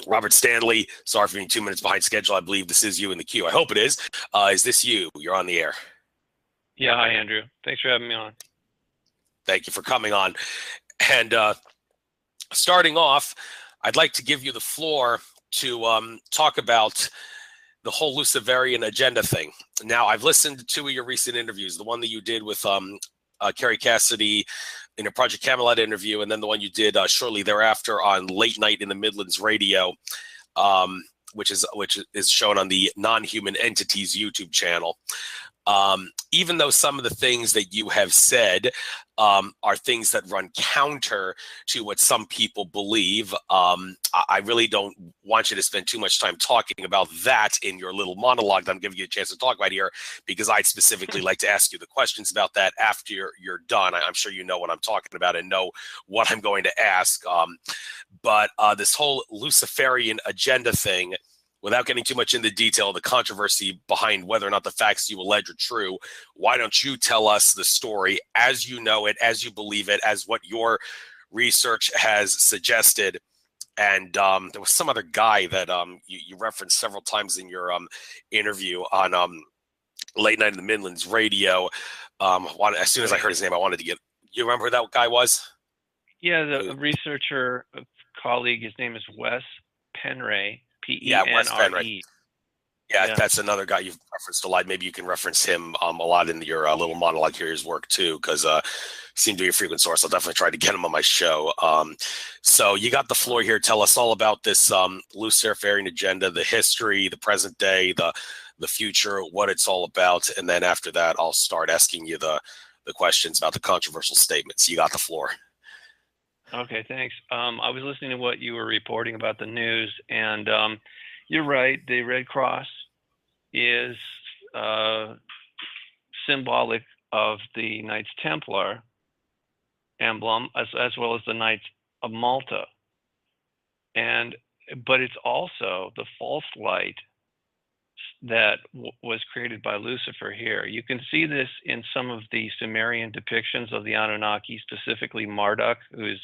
Robert Stanley, sorry for being 2 minutes behind schedule. I believe this is you in the queue. I hope it is. Is this you? You're on the air. Yeah, hi Andrew. Thanks for having me on. Thank you for coming on. And starting off, I'd like to give you the floor to talk about the whole Luciferian Agenda thing. Now, I've listened to two of your recent interviews, the one that you did with Kerry Cassidy in a Project Camelot interview, and then the one you did shortly thereafter on Late Night in the Midlands Radio, which is shown on the Non-Human Entities YouTube channel. Even though some of the things that you have said are things that run counter to what some people believe, I really don't want you to spend too much time talking about that in your little monologue that I'm giving you a chance to talk about here, because I'd specifically like to ask you the questions about that after you're done. I'm sure you know what I'm talking about and know what I'm going to ask. But this whole Luciferian agenda thing, without getting too much into detail, the controversy behind whether or not the facts you allege are true, why don't you tell us the story as you know it, as you believe it, as what your research has suggested? And there was some other guy that you referenced several times in your interview on Late Night in the Midlands Radio. As soon as I heard his name, I wanted to get... You remember who that guy was? Yeah, the researcher, colleague, his name is Wes Penray. Penre. Yeah, Wes Penray. Yeah, that's another guy you've referenced a lot. Maybe you can reference him a lot in your little monologue here, his work too, because he seemed to be a frequent source. I'll definitely try to get him on my show. So you got the floor here. Tell us all about this Luciferian agenda, the history, the present day, the future, what it's all about. And then after that, I'll start asking you the questions about the controversial statements. You got the floor. Okay, thanks. I was listening to what you were reporting about the news, and you're right. The Red Cross is symbolic of the Knights Templar emblem, as well as the Knights of Malta. But it's also the false light that was created by Lucifer here. You can see this in some of the Sumerian depictions of the Anunnaki, specifically Marduk, who is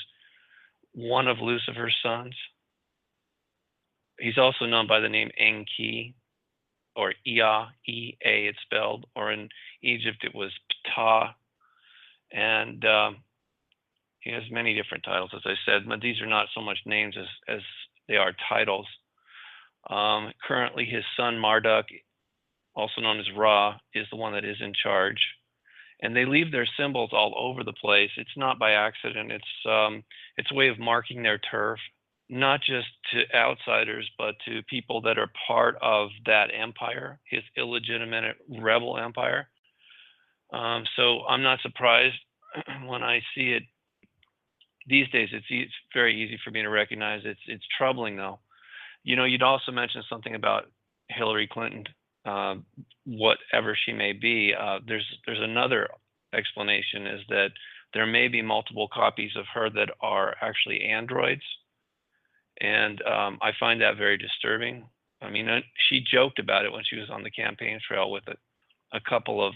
one of Lucifer's sons. He's also known by the name Enki, or Ea, E-A it's spelled, or in Egypt it was Ptah. And he has many different titles, as I said, but these are not so much names as they are titles. Currently his son Marduk, also known as Ra, is the one that is in charge. And they leave their symbols all over the place. It's not by accident. It's a way of marking their turf, not just to outsiders, but to people that are part of that empire, his illegitimate rebel empire. So I'm not surprised when I see it these days. It's very easy for me to recognize. It's troubling though. You know, you'd also mentioned something about Hillary Clinton. Whatever she may be, there's another explanation, is that there may be multiple copies of her that are actually androids, and I find that very disturbing. I mean, she joked about it when she was on the campaign trail with a couple of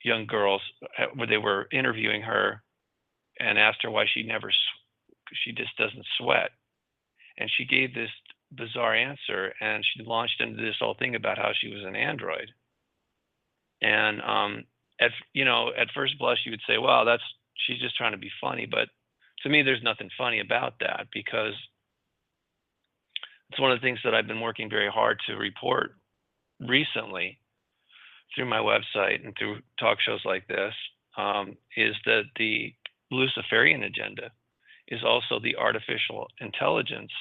young girls, where they were interviewing her and asked her why she just doesn't sweat, and she gave this bizarre answer, and she launched into this whole thing about how she was an android. And at first blush you would say, well, she's just trying to be funny, but to me there's nothing funny about that, because it's one of the things that I've been working very hard to report recently through my website and through talk shows like this, is that the Luciferian agenda is also the artificial intelligence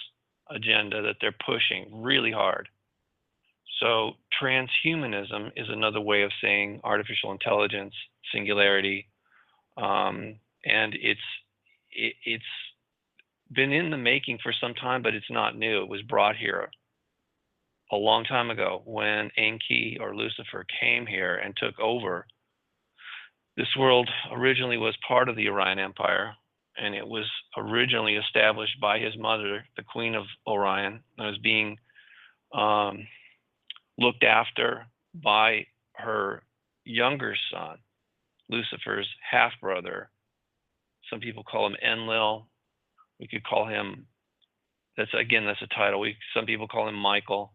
agenda that they're pushing really hard. So transhumanism is another way of saying artificial intelligence, singularity, and it's been in the making for some time, but it's not new. It was brought here a long time ago when Enki, or Lucifer, came here and took over. This world originally was part of the Orion Empire, and it was originally established by his mother, the Queen of Orion, and was being looked after by her younger son, Lucifer's half-brother. Some people call him Enlil. We could call him That's a title. Some people call him Michael.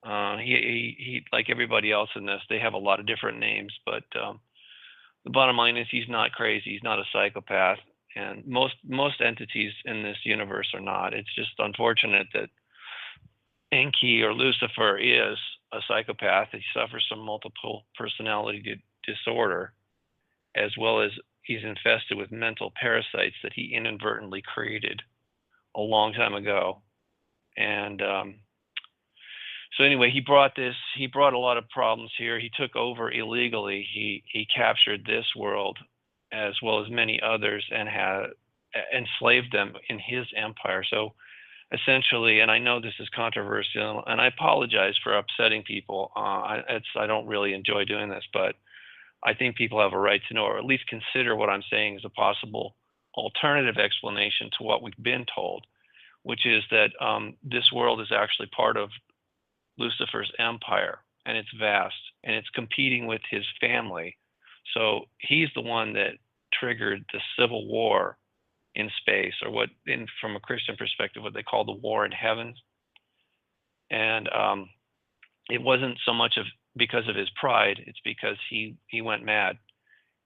He like everybody else in this, they have a lot of different names, but the bottom line is he's not crazy. He's not a psychopath, and most entities in this universe are not. It's just unfortunate that Enki or Lucifer is a psychopath. He suffers from multiple personality disorder, as well as he's infested with mental parasites that he inadvertently created a long time ago. And so anyway, he brought a lot of problems here. He took over illegally. He captured this world as well as many others and had enslaved them in his empire. So essentially, and I know this is controversial, and I apologize for upsetting people. I don't really enjoy doing this, but I think people have a right to know, or at least consider what I'm saying as a possible alternative explanation to what we've been told, which is that this world is actually part of Lucifer's empire, and it's vast, and it's competing with his family. So he's the one that triggered the civil war in space, or from a Christian perspective, what they call the war in heaven. And it wasn't so much because of his pride, it's because he went mad.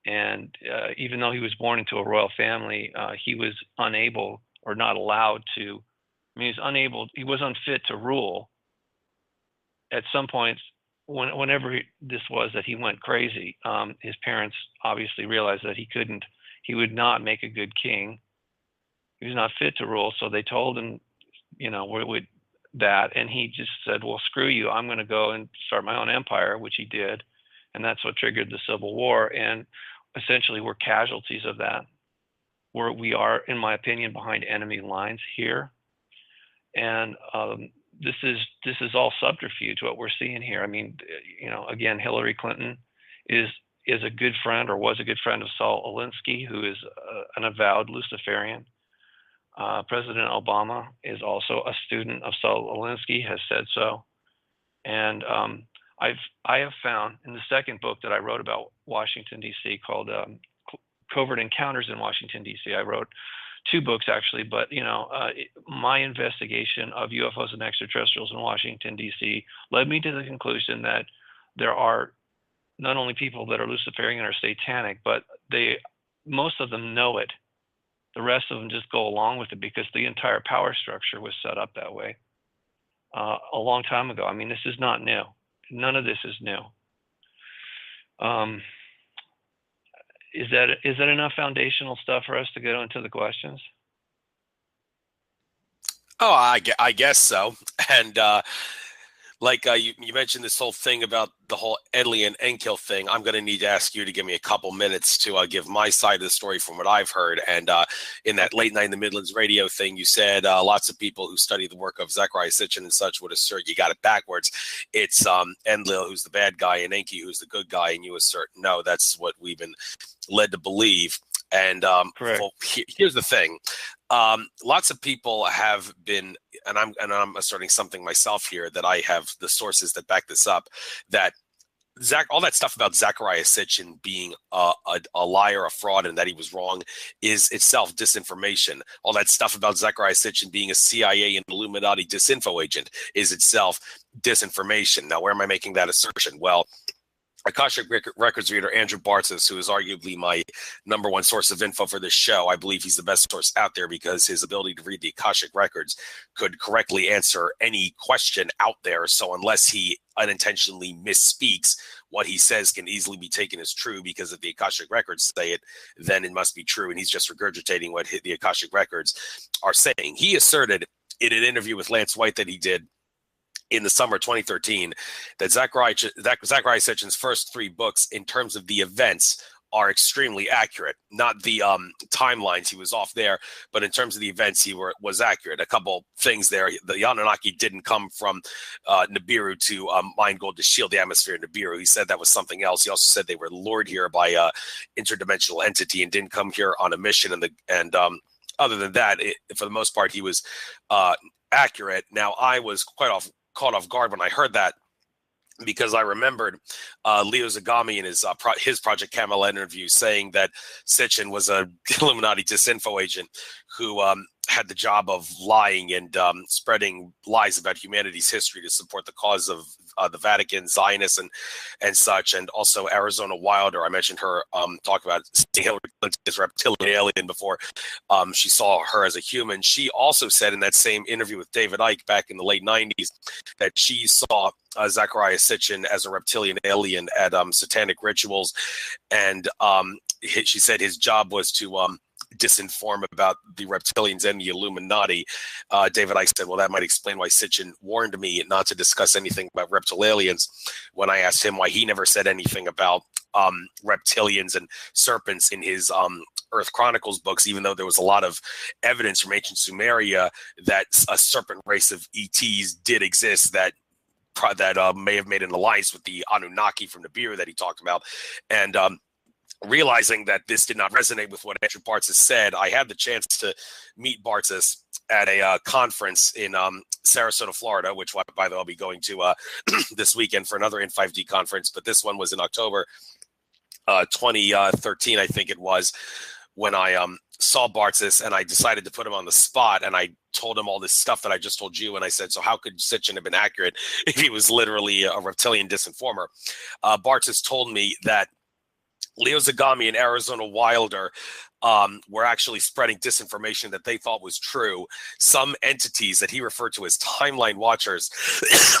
And even though he was born into a royal family, he was unable or not allowed to, he was unfit to rule. At some points, whenever this was that he went crazy, his parents obviously realized that he would not make a good king. He was not fit to rule, so they told him, that, and he just said, well, screw you, I'm going to go and start my own empire, which he did, and that's what triggered the Civil War, and essentially we're casualties of that. We are, in my opinion, behind enemy lines here, and this is all subterfuge, what we're seeing here. I mean, again, Hillary Clinton is a good friend, or was a good friend of Saul Alinsky, who is an avowed Luciferian. President Obama is also a student of Saul Alinsky, has said so. And I have found in the second book that I wrote about Washington, D.C., called Covert Encounters in Washington, D.C., I wrote 2 books actually, but my investigation of UFOs and extraterrestrials in Washington, D.C. led me to the conclusion that there are not only people that are Luciferian or satanic, but most of them know it. The rest of them just go along with it because the entire power structure was set up that way a long time ago. I mean, this is not new. None of this is new. Is that enough foundational stuff for us to go into the questions? Oh, I guess so. And you mentioned this whole thing about the whole Edley and Enkill thing. I'm going to need to ask you to give me a couple minutes to give my side of the story from what I've heard. And in that Late Night in the Midlands radio thing, you said lots of people who study the work of Zecharia Sitchin and such would assert you got it backwards. It's Enlil who's the bad guy and Enki who's the good guy, and you assert no. That's what we've been led to believe. And well, here's the thing. Lots of people have been, and I'm asserting something myself here, that I have the sources that back this up, that all that stuff about Zecharia Sitchin being a liar, a fraud, and that he was wrong is itself disinformation. All that stuff about Zecharia Sitchin being a CIA and Illuminati disinfo agent is itself disinformation. Now, where am I making that assertion? Well, Akashic Records reader Andrew Bartzis, who is arguably my number one source of info for this show, I believe he's the best source out there because his ability to read the Akashic Records could correctly answer any question out there. So unless he unintentionally misspeaks, what he says can easily be taken as true, because if the Akashic Records say it, then it must be true. And he's just regurgitating what the Akashic Records are saying. He asserted in an interview with Lance White that he did in the summer 2013 that Zecharia Sitchin's first 3 books, in terms of the events, are extremely accurate. Not the timelines, he was off there, but in terms of the events, he was accurate. A couple things there. The Anunnaki didn't come from Nibiru to mine gold to shield the atmosphere in Nibiru. He said that was something else. He also said they were lured here by an interdimensional entity and didn't come here on a mission. And other than that, for the most part, he was accurate. Now, I was caught off guard when I heard that, because I remembered Leo Zagami in his Project Camelot interview saying that Sitchin was a Illuminati disinfo agent who had the job of lying and spreading lies about humanity's history to support the cause of the Vatican, Zionists, and such. And also Arizona Wilder, I mentioned her talk about Hillary Clinton as reptilian alien before she saw her as a human. She also said in that same interview with David Icke back in the late 90s that she saw Zecharia Sitchin as a reptilian alien at satanic rituals. And she said his job was to disinform about the reptilians and the Illuminati. David Icke said, well, that might explain why Sitchin warned me not to discuss anything about reptilians when I asked him why he never said anything about reptilians and serpents in his Earth Chronicles books, even though there was a lot of evidence from ancient Sumeria that a serpent race of ETs did exist that may have made an alliance with the Anunnaki from Nibiru that he talked about. And realizing that this did not resonate with what Andrew Bartzis said, I had the chance to meet Bartzis at a conference in Sarasota, Florida, which, by the way, I'll be going to this weekend for another In5D conference. But this one was in October 2013, I think it was, when I saw Bartzis, and I decided to put him on the spot, and I told him all this stuff that I just told you, and I said, so how could Sitchin have been accurate if he was literally a reptilian disinformer? Bartzis told me that Leo Zagami and Arizona Wilder were actually spreading disinformation that they thought was true. Some entities that he referred to as timeline watchers,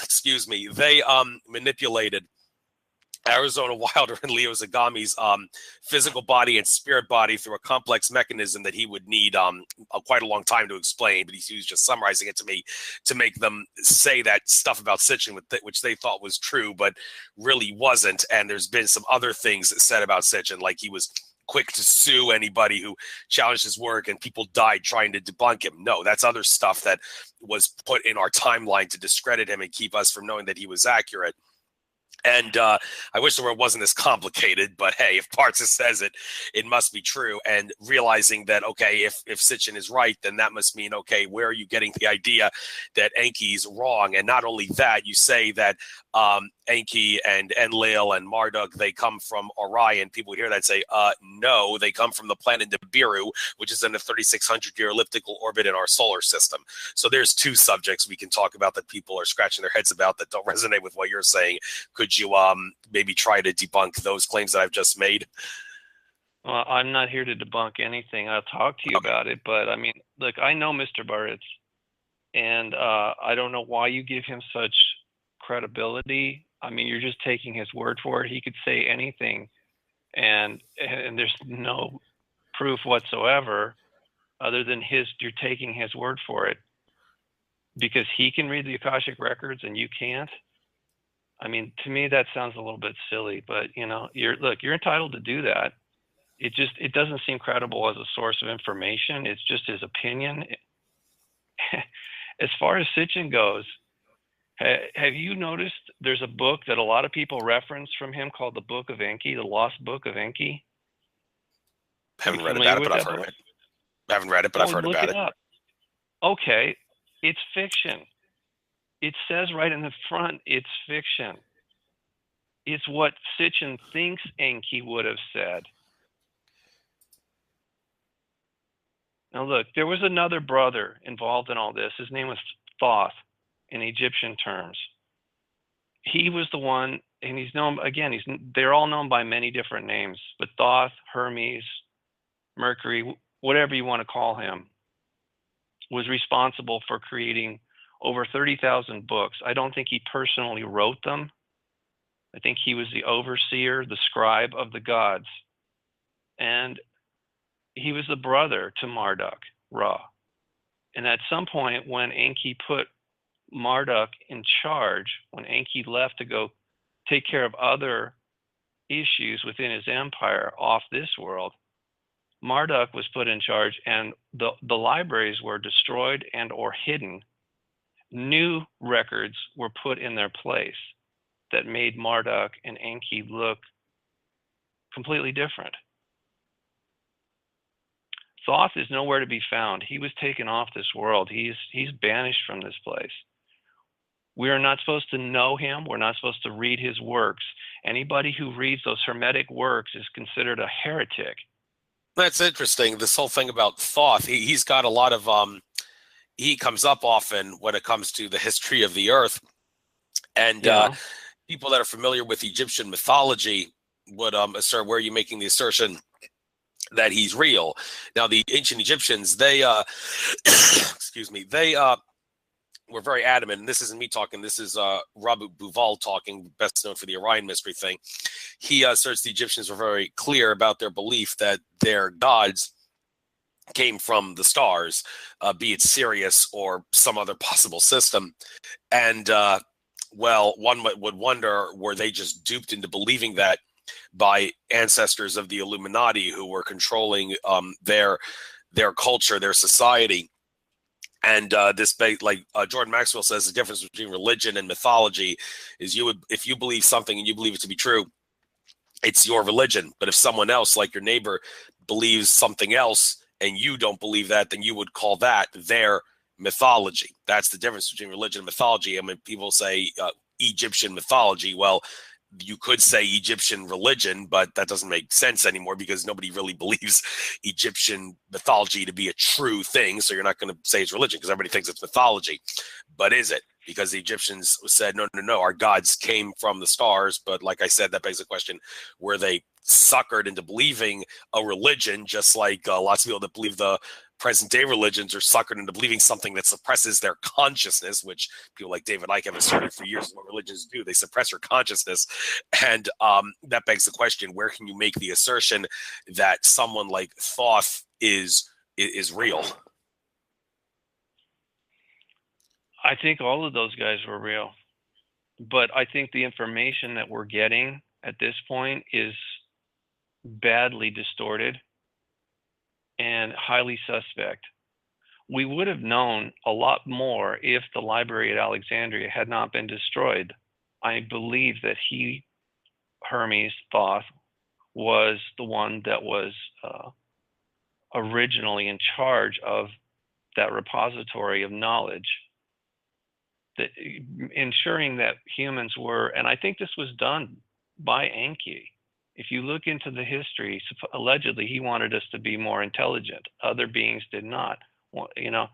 excuse me, they manipulated Arizona Wilder and Leo Zagami's physical body and spirit body through a complex mechanism that he would need quite a long time to explain, but he was just summarizing it to me to make them say that stuff about Sitchin, which they thought was true, but really wasn't. And there's been some other things said about Sitchin, like he was quick to sue anybody who challenged his work and people died trying to debunk him. No, that's other stuff that was put in our timeline to discredit him and keep us from knowing that he was accurate. And I wish the world wasn't this complicated, but hey, if Bartzis says it, it must be true. And realizing that, okay, if Sitchin is right, then that must mean, okay, where are you getting the idea that Enki's wrong? And not only that, you say that Enki and Enlil and Marduk, they come from Orion. People would hear that and say, no, they come from the planet Nibiru, which is in a 3,600-year elliptical orbit in our solar system. So there's two subjects we can talk about that people are scratching their heads about that don't resonate with what you're saying. Could you maybe try to debunk those claims that I've just made? Well, I'm not here to debunk anything. I'll talk to you about it, but I mean, look, I know Mr. Bartz, and I don't know why you give him such credibility. I mean, you're just taking his word for it. He could say anything, and there's no proof whatsoever other than you're taking his word for it because he can read the Akashic records and you can't. I mean, to me, that sounds a little bit silly, but you know, you're entitled to do that. It doesn't seem credible as a source of information. It's just his opinion. As far as Sitchin goes, have you noticed there's a book that a lot of people reference from him called the Book of Enki, the Lost Book of Enki? Haven't read about it, but I've heard of it. I haven't read it, but I've heard about it. Okay, it's fiction. It says right in the front, it's fiction. It's what Sitchin thinks Enki would have said. Now look, there was another brother involved in all this. His name was Thoth in Egyptian terms. He was the one, and he's known, again, they're all known by many different names, but Thoth, Hermes, Mercury, whatever you want to call him, was responsible for creating over 30,000 books. I don't think he personally wrote them. I think he was the overseer, the scribe of the gods. And he was the brother to Marduk, Ra. And at some point when Enki put Marduk in charge, when Enki left to go take care of other issues within his empire off this world, Marduk was put in charge and the libraries were destroyed and or hidden. New records were put in their place that made Marduk and Enki look completely different. Thoth is nowhere to be found. He was taken off this world. He's banished from this place. We are not supposed to know him. We're not supposed to read his works. Anybody who reads those Hermetic works is considered a heretic. That's interesting. This whole thing about Thoth, he's got a lot of he comes up often when it comes to the history of the earth. And Yeah. people that are familiar with Egyptian mythology would assert, where are you making the assertion that he's real? Now, the ancient Egyptians, they excuse me, they were very adamant, and this isn't me talking, this is Rabbi Buval talking, best known for the Orion mystery thing. He asserts the Egyptians were very clear about their belief that their gods came from the stars, be it Sirius or some other possible system. And well, one would wonder, were they just duped into believing that by ancestors of the Illuminati who were controlling their culture, their society? And like Jordan Maxwell says, the difference between religion and mythology is if you believe something and you believe it to be true, it's your religion. But if someone else, like your neighbor, believes something else and you don't believe that, then you would call that their mythology. That's the difference between religion and mythology. I mean, people say Egyptian mythology. Well, you could say Egyptian religion, but that doesn't make sense anymore because nobody really believes Egyptian mythology to be a true thing. So you're not going to say it's religion because everybody thinks it's mythology. But is it? Because the Egyptians said, no, our gods came from the stars. But like I said, that begs the question, were they suckered into believing a religion, just like lots of people that believe the present day religions are suckered into believing something that suppresses their consciousness, which people like David Icke have asserted for years what religions do. They suppress your consciousness. And that begs the question, where can you make the assertion that someone like Thoth is real? I think all of those guys were real. But I think the information that we're getting at this point is badly distorted and highly suspect. We would have known a lot more if the library at Alexandria had not been destroyed. I believe that Hermes Thoth, was the one that was originally in charge of that repository of knowledge, that ensuring that humans were, and I think this was done by Enki. If you look into the history, allegedly he wanted us to be more intelligent. Other beings did not. You know,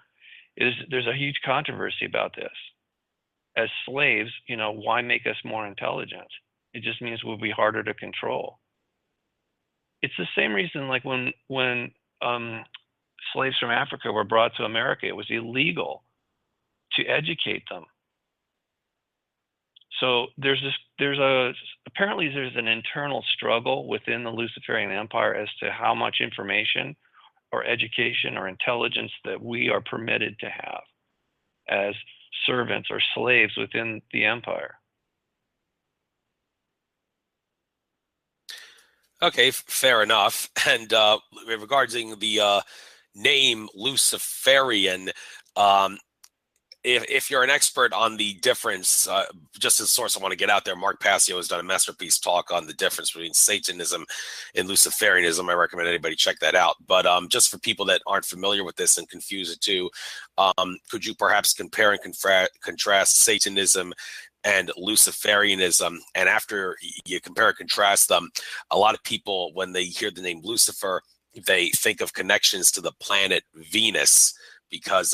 there's a huge controversy about this. As slaves, you know, why make us more intelligent? It just means we'll be harder to control. It's the same reason, like when slaves from Africa were brought to America, it was illegal to educate them. So apparently there's an internal struggle within the Luciferian Empire as to how much information or education or intelligence that we are permitted to have as servants or slaves within the empire. Okay, fair enough. And regarding the name Luciferian, if you're an expert on the difference, just as a source I want to get out there, Mark Passio has done a masterpiece talk on the difference between Satanism and Luciferianism. I recommend anybody check that out. But just for people that aren't familiar with this and confuse it too, could you perhaps compare and contrast Satanism and Luciferianism? And after you compare and contrast them, a lot of people, when they hear the name Lucifer, they think of connections to the planet Venus, because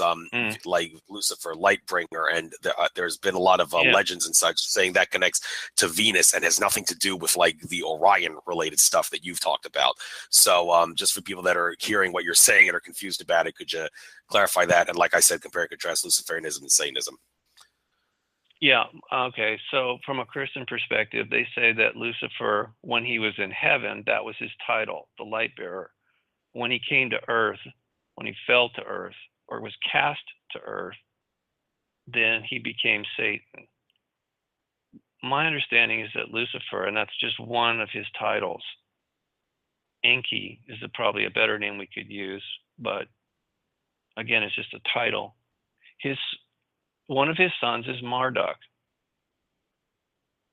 like Lucifer, Lightbringer, and there's been a lot of legends and such saying that connects to Venus and has nothing to do with like the Orion related stuff that you've talked about. So just for people that are hearing what you're saying and are confused about it, could you clarify that? And like I said, compare and contrast Luciferianism and Satanism. Yeah, okay. So from a Christian perspective, they say that Lucifer, when he was in heaven, that was his title, the light bearer. When he came to earth, when he fell to earth, or was cast to earth, then he became Satan. My understanding is that Lucifer, and that's just one of his titles, Enki is probably a better name we could use, but again, it's just a title. One of his sons is Marduk.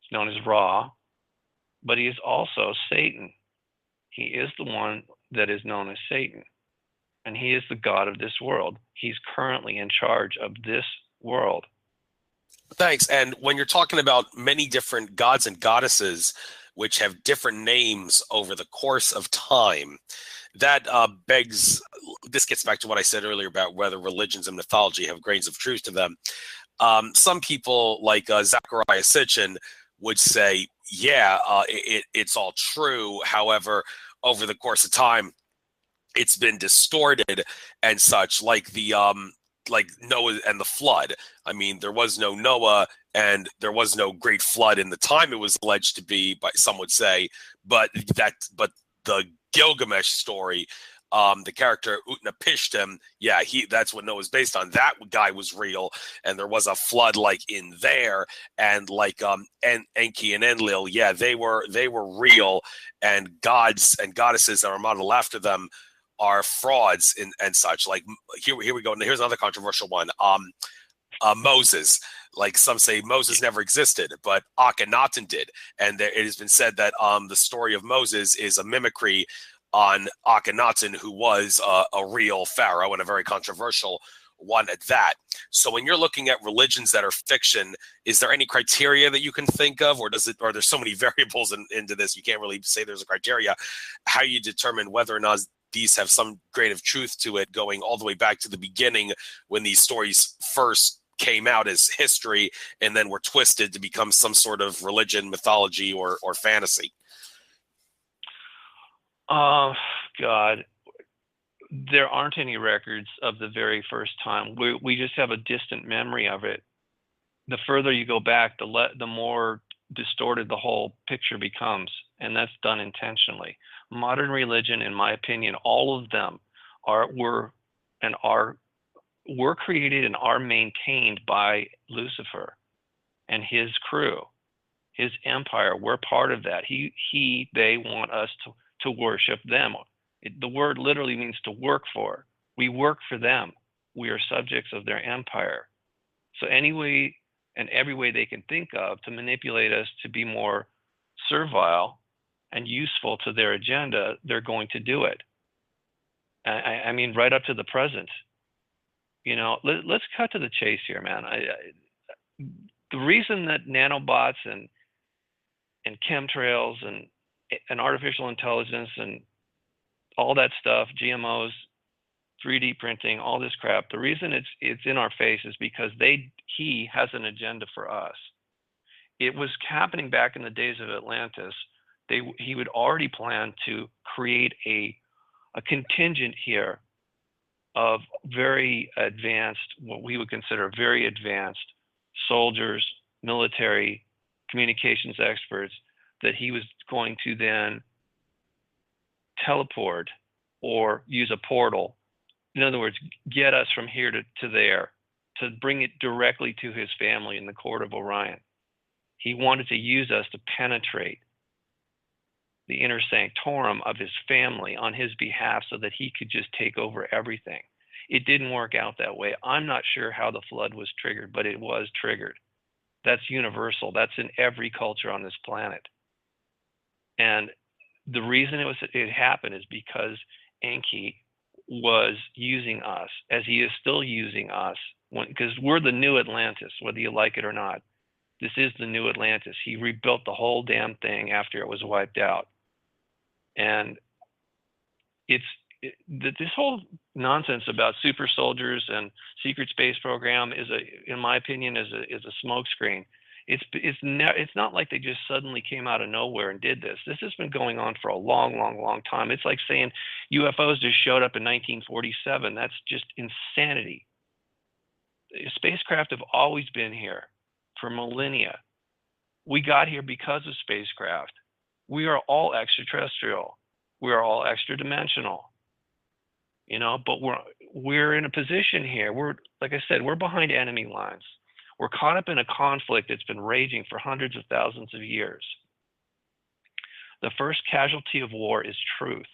It's known as Ra, but he is also Satan. He is the one that is known as Satan. And he is the god of this world. He's currently in charge of this world. Thanks. And when you're talking about many different gods and goddesses, which have different names over the course of time, that begs, this gets back to what I said earlier about whether religions and mythology have grains of truth to them. Some people like Zachariah Sitchin would say, yeah, it's all true. However, over the course of time, it's been distorted and such, like Noah and the flood. I mean, there was no Noah and there was no great flood in the time it was alleged to be, by some would say, but the Gilgamesh story, the character Utnapishtim, yeah, that's what Noah's based on. That guy was real, and there was a flood like in there, and like Enki and Enlil, yeah, they were real, and gods and goddesses that are modeled after them are frauds and such. Like here we go. Here's another controversial one. Moses. Like some say Moses never existed, but Akhenaten did. And it has been said that the story of Moses is a mimicry on Akhenaten, who was a real pharaoh and a very controversial one at that. So when you're looking at religions that are fiction, is there any criteria that you can think of, or there's so many variables into this, you can't really say there's a criteria, how you determine whether or not these have some grain of truth to it, going all the way back to the beginning when these stories first came out as history and then were twisted to become some sort of religion, mythology, or fantasy? Oh, God. There aren't any records of the very first time. We just have a distant memory of it. The further you go back, the more distorted the whole picture becomes, and that's done intentionally. Modern religion, in my opinion, all of them were created and are maintained by Lucifer and his crew, his empire. We're part of that. They want us to worship them. The word literally means to work for. We work for them. We are subjects of their empire. So any way and every way they can think of to manipulate us to be more servile and useful to their agenda, they're going to do it. I mean, right up to the present. You know, let's cut to the chase here, man. The reason that nanobots and chemtrails and artificial intelligence and all that stuff, GMOs, 3D printing, all this crap, the reason it's in our face is because he has an agenda for us. It was happening back in the days of Atlantis. He would already plan to create a contingent here of very advanced, what we would consider very advanced soldiers, military, communications experts, that he was going to then teleport or use a portal. In other words, get us from here to there, to bring it directly to his family in the court of Orion. He wanted to use us to penetrate the inner sanctorum of his family on his behalf so that he could just take over everything. It didn't work out that way. I'm not sure how the flood was triggered, but it was triggered. That's universal. That's in every culture on this planet. And the reason it happened is because Enki was using us, as he is still using us, because we're the new Atlantis, whether you like it or not. This is the new Atlantis. He rebuilt the whole damn thing after it was wiped out. And this whole nonsense about super soldiers and secret space program in my opinion, is a smokescreen. It's not like they just suddenly came out of nowhere and did this. This has been going on for a long, long, long time. It's like saying UFOs just showed up in 1947. That's just insanity. Spacecraft have always been here for millennia. We got here because of spacecraft. We are all extraterrestrial. We are all extra dimensional. You know, but we're in a position here. Like I said, we're behind enemy lines. We're caught up in a conflict that's been raging for hundreds of thousands of years. The first casualty of war is truth.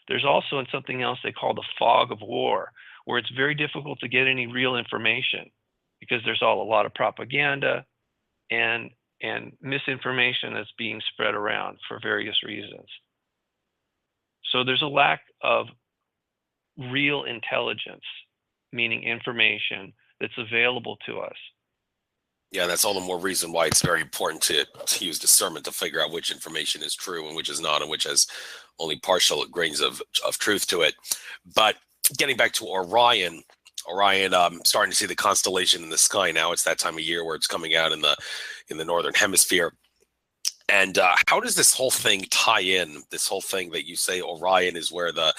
There's also something else they call the fog of war, where it's very difficult to get any real information because there's a lot of propaganda and misinformation that's being spread around for various reasons. So there's a lack of real intelligence, meaning information that's available to us. Yeah, that's all the more reason why it's very important to use discernment to figure out which information is true and which is not, and which has only partial grains of truth to it. But getting back to Orion, starting to see the constellation in the sky now. It's that time of year where it's coming out in the northern hemisphere. And how does this whole thing tie in? This whole thing that you say Orion is where the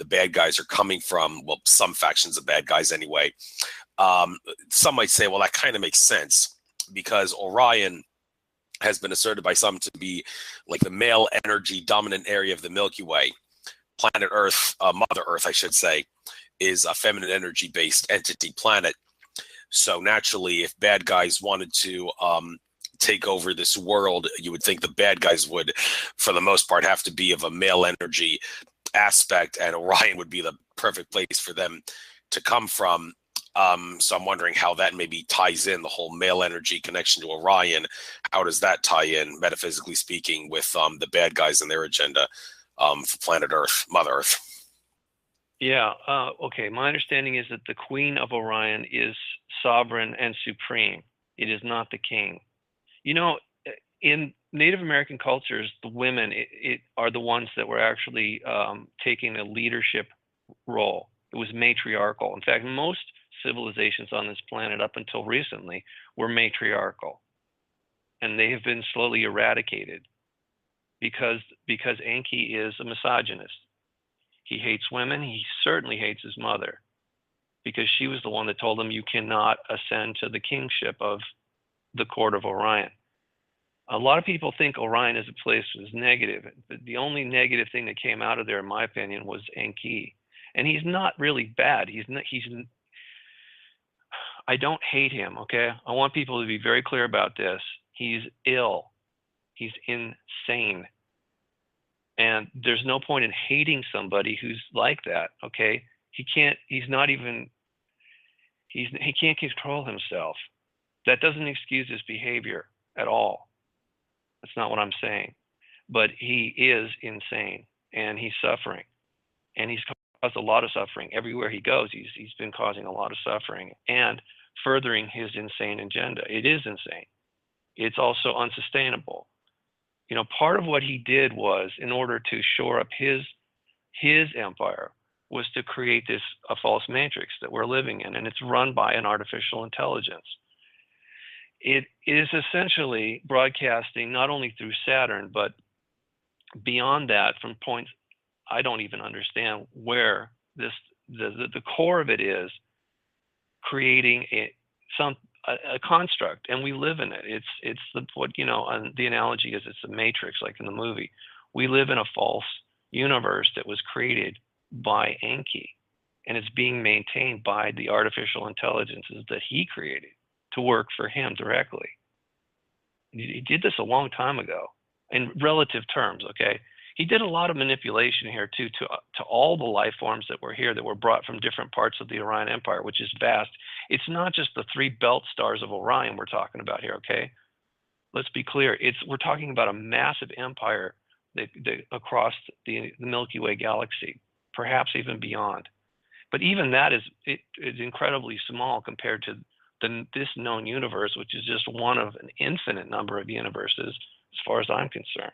bad guys are coming from. Well, some factions of bad guys anyway. Some might say, well, that kind of makes sense because Orion has been asserted by some to be like the male energy dominant area of the Milky Way. Planet Earth, Mother Earth, I should say, is a feminine energy based entity planet. So naturally, if bad guys wanted to take over this world, you would think the bad guys would, for the most part, have to be of a male energy aspect, and Orion would be the perfect place for them to come from. So I'm wondering how that maybe ties in the whole male energy connection to Orion. How does that tie in, metaphysically speaking, with the bad guys and their agenda for planet Earth, Mother Earth? Yeah. Okay. My understanding is that the Queen of Orion is sovereign and supreme. It is not the king. You know, in Native American cultures, the women are the ones that were actually taking a leadership role. It was matriarchal. In fact, most civilizations on this planet up until recently were matriarchal, and they have been slowly eradicated because Enki is a misogynist. He hates women. He certainly hates his mother because she was the one that told him you cannot ascend to the kingship of the court of Orion. A lot of people think Orion as a place was negative, but the only negative thing that came out of there, in my opinion, was Enki. And he's not really bad. I don't hate him, okay? I want people to be very clear about this. He's ill. He's insane. And there's no point in hating somebody who's like that, okay? He can't control himself. That doesn't excuse his behavior at all. That's not what I'm saying. But he is insane, and he's suffering, and he's caused a lot of suffering everywhere he goes. He's been causing a lot of suffering and furthering his insane agenda. It is insane. It's also unsustainable. You know, part of what he did was, in order to shore up his empire, was to create a false matrix that we're living in, and it's run by an artificial intelligence. It is essentially broadcasting not only through Saturn, but beyond that, from points I don't even understand where the core of it is creating a construct, and we live in it. It's the analogy is it's a matrix, like in the movie. We live in a false universe that was created by Enki, and it's being maintained by the artificial intelligences that he created to work for him directly. He did this a long time ago in relative terms, okay? He did a lot of manipulation here too to all the life forms that were here, that were brought from different parts of the Orion Empire, which is vast. It's not just the 3 belt stars of Orion we're talking about here, okay? Let's be clear. We're talking about a massive empire that across the Milky Way galaxy, perhaps even beyond. But even that is incredibly small compared to this known universe, which is just one of an infinite number of universes, as far as I'm concerned.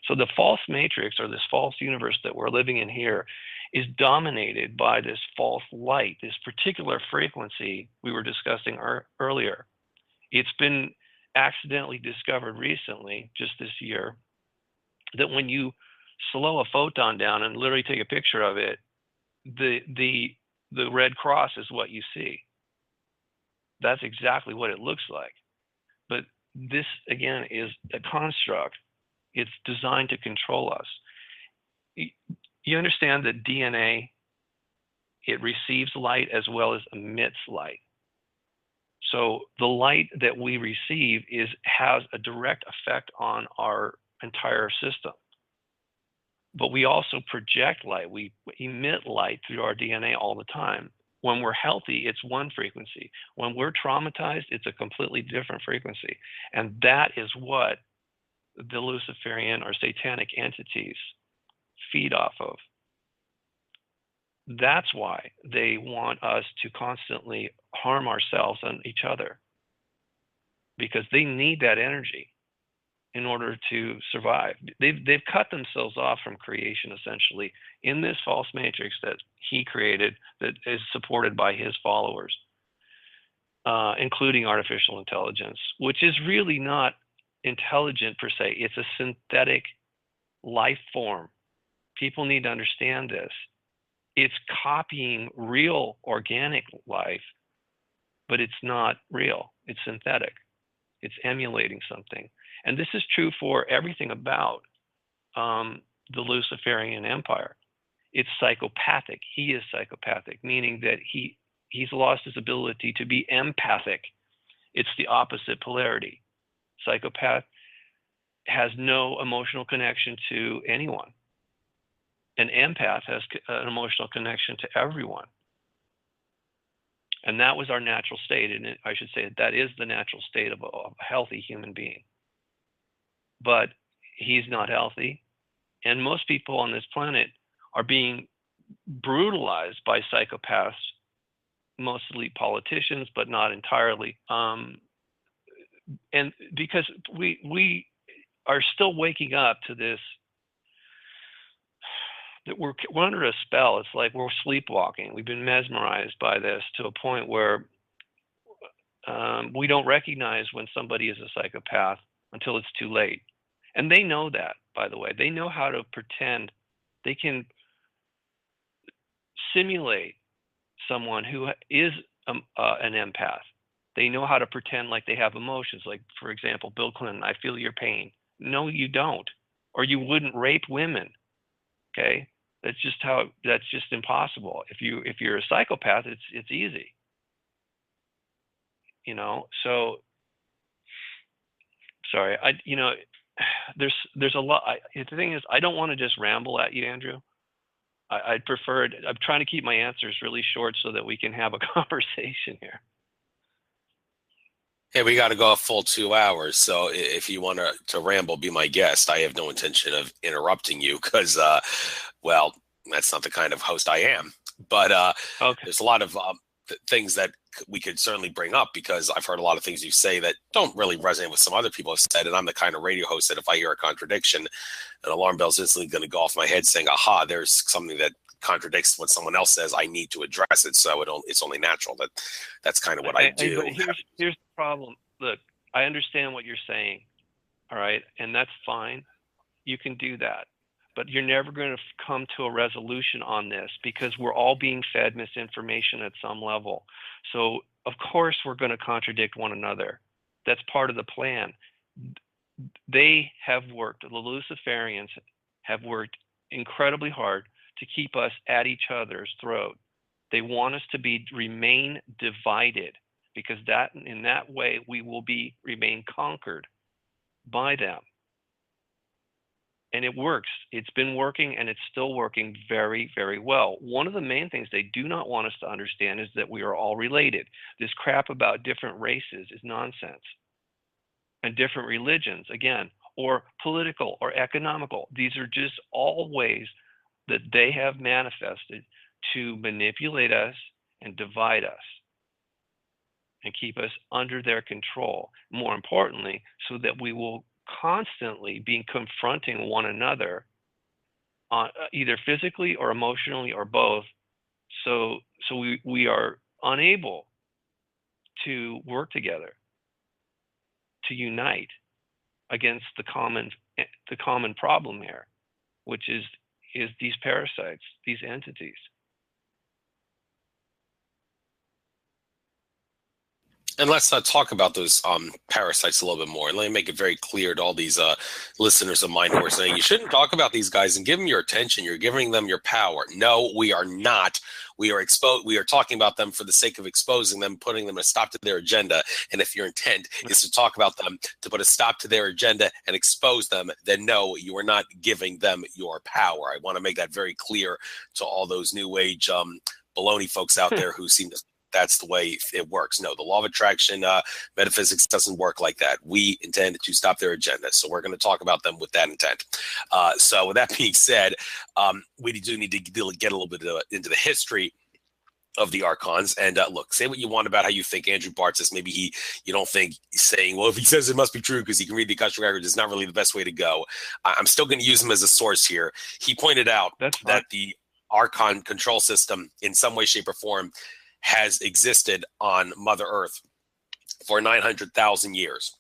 So the false matrix, or this false universe that we're living in here, is dominated by this false light, this particular frequency we were discussing earlier. It's been accidentally discovered recently, just this year, that when you slow a photon down and literally take a picture of it, the red cross is what you see. That's exactly what it looks like. But this, again, is a construct. It's designed to control us. You understand that DNA, it receives light as well as emits light. So the light that we receive has a direct effect on our entire system. But we also project light. We emit light through our DNA all the time. When we're healthy, it's one frequency. When we're traumatized, it's a completely different frequency. And that is what the Luciferian or satanic entities feed off of. That's why they want us to constantly harm ourselves and each other. because they need that energy in order to survive. They've cut themselves off from creation, essentially, in this false matrix that he created that is supported by his followers, including artificial intelligence, which is really not intelligent per se. It's a synthetic life form. People need to understand this. It's copying real organic life, but it's not real. It's synthetic. It's emulating something. And this is true for everything about the Luciferian Empire. It's psychopathic. He is psychopathic, meaning that he's lost his ability to be empathic. It's the opposite polarity. Psychopath has no emotional connection to anyone. An empath has an emotional connection to everyone. And that was our natural state. And I should say that is the natural state of a healthy human being. But he's not healthy. And most people on this planet are being brutalized by psychopaths, mostly politicians, but not entirely. And because we are still waking up to this, that we're under a spell. It's like we're sleepwalking. We've been mesmerized by this to a point where we don't recognize when somebody is a psychopath until it's too late. And they know that, by the way. They know how to pretend. They can simulate someone who is an empath. They know how to pretend like they have emotions. Like, for example, Bill Clinton, I feel your pain. No, you don't. Or you wouldn't rape women. Okay? That's just impossible. If you're a psychopath, it's easy. You know, so sorry. There's a lot. The thing is, I don't want to just ramble at you, Andrew. I'd prefer. I'm trying to keep my answers really short so that we can have a conversation here. Hey, we got to go a full 2 hours. So if you want to ramble, be my guest. I have no intention of interrupting you because, well, that's not the kind of host I am. But okay. There's a lot of things that we could certainly bring up because I've heard a lot of things you say that don't really resonate with some other people have said. And I'm the kind of radio host that if I hear a contradiction, an alarm bell's instantly going to go off my head saying, aha, there's something that contradicts what someone else says. I need to address it. So it's only natural that's kind of what I do. But here's the problem. Look, I understand what you're saying. All right. And that's fine. You can do that. But you're never going to come to a resolution on this because we're all being fed misinformation at some level. So, of course, we're going to contradict one another. That's part of the plan. They have worked, the Luciferians have worked incredibly hard to keep us at each other's throat. They want us to remain divided because in that way we will remain conquered by them. And it works. It's been working and it's still working very, very well. One of the main things they do not want us to understand is that we are all related. This crap about different races is nonsense. And different religions, again, or political or economical. These are just all ways that they have manifested to manipulate us and divide us and keep us under their control. More importantly, so that we will constantly be confronting one another either physically or emotionally or both. So we are unable to work together, to unite against the common problem here, which is these parasites, these entities. And let's talk about those parasites a little bit more. And let me make it very clear to all these listeners of mine who are saying you shouldn't talk about these guys and give them your attention. You're giving them your power. No, we are not. We are talking about them for the sake of exposing them, putting them a stop to their agenda. And if your intent is to talk about them to put a stop to their agenda and expose them, then no, you are not giving them your power. I want to make that very clear to all those new age baloney folks out there who seem to that's the way it works. No, the law of attraction, metaphysics doesn't work like that. We intend to stop their agenda. So we're going to talk about them with that intent. So with that being said, we do need to get a little bit into the history of the archons. And look, say what you want about how you think Andrew Bartzis. Maybe you don't think he's saying, well, if he says it must be true because he can read the Akashic records, it's not really the best way to go. I'm still going to use him as a source here. He pointed out that the archon control system in some way, shape, or form has existed on Mother Earth for 900,000 years.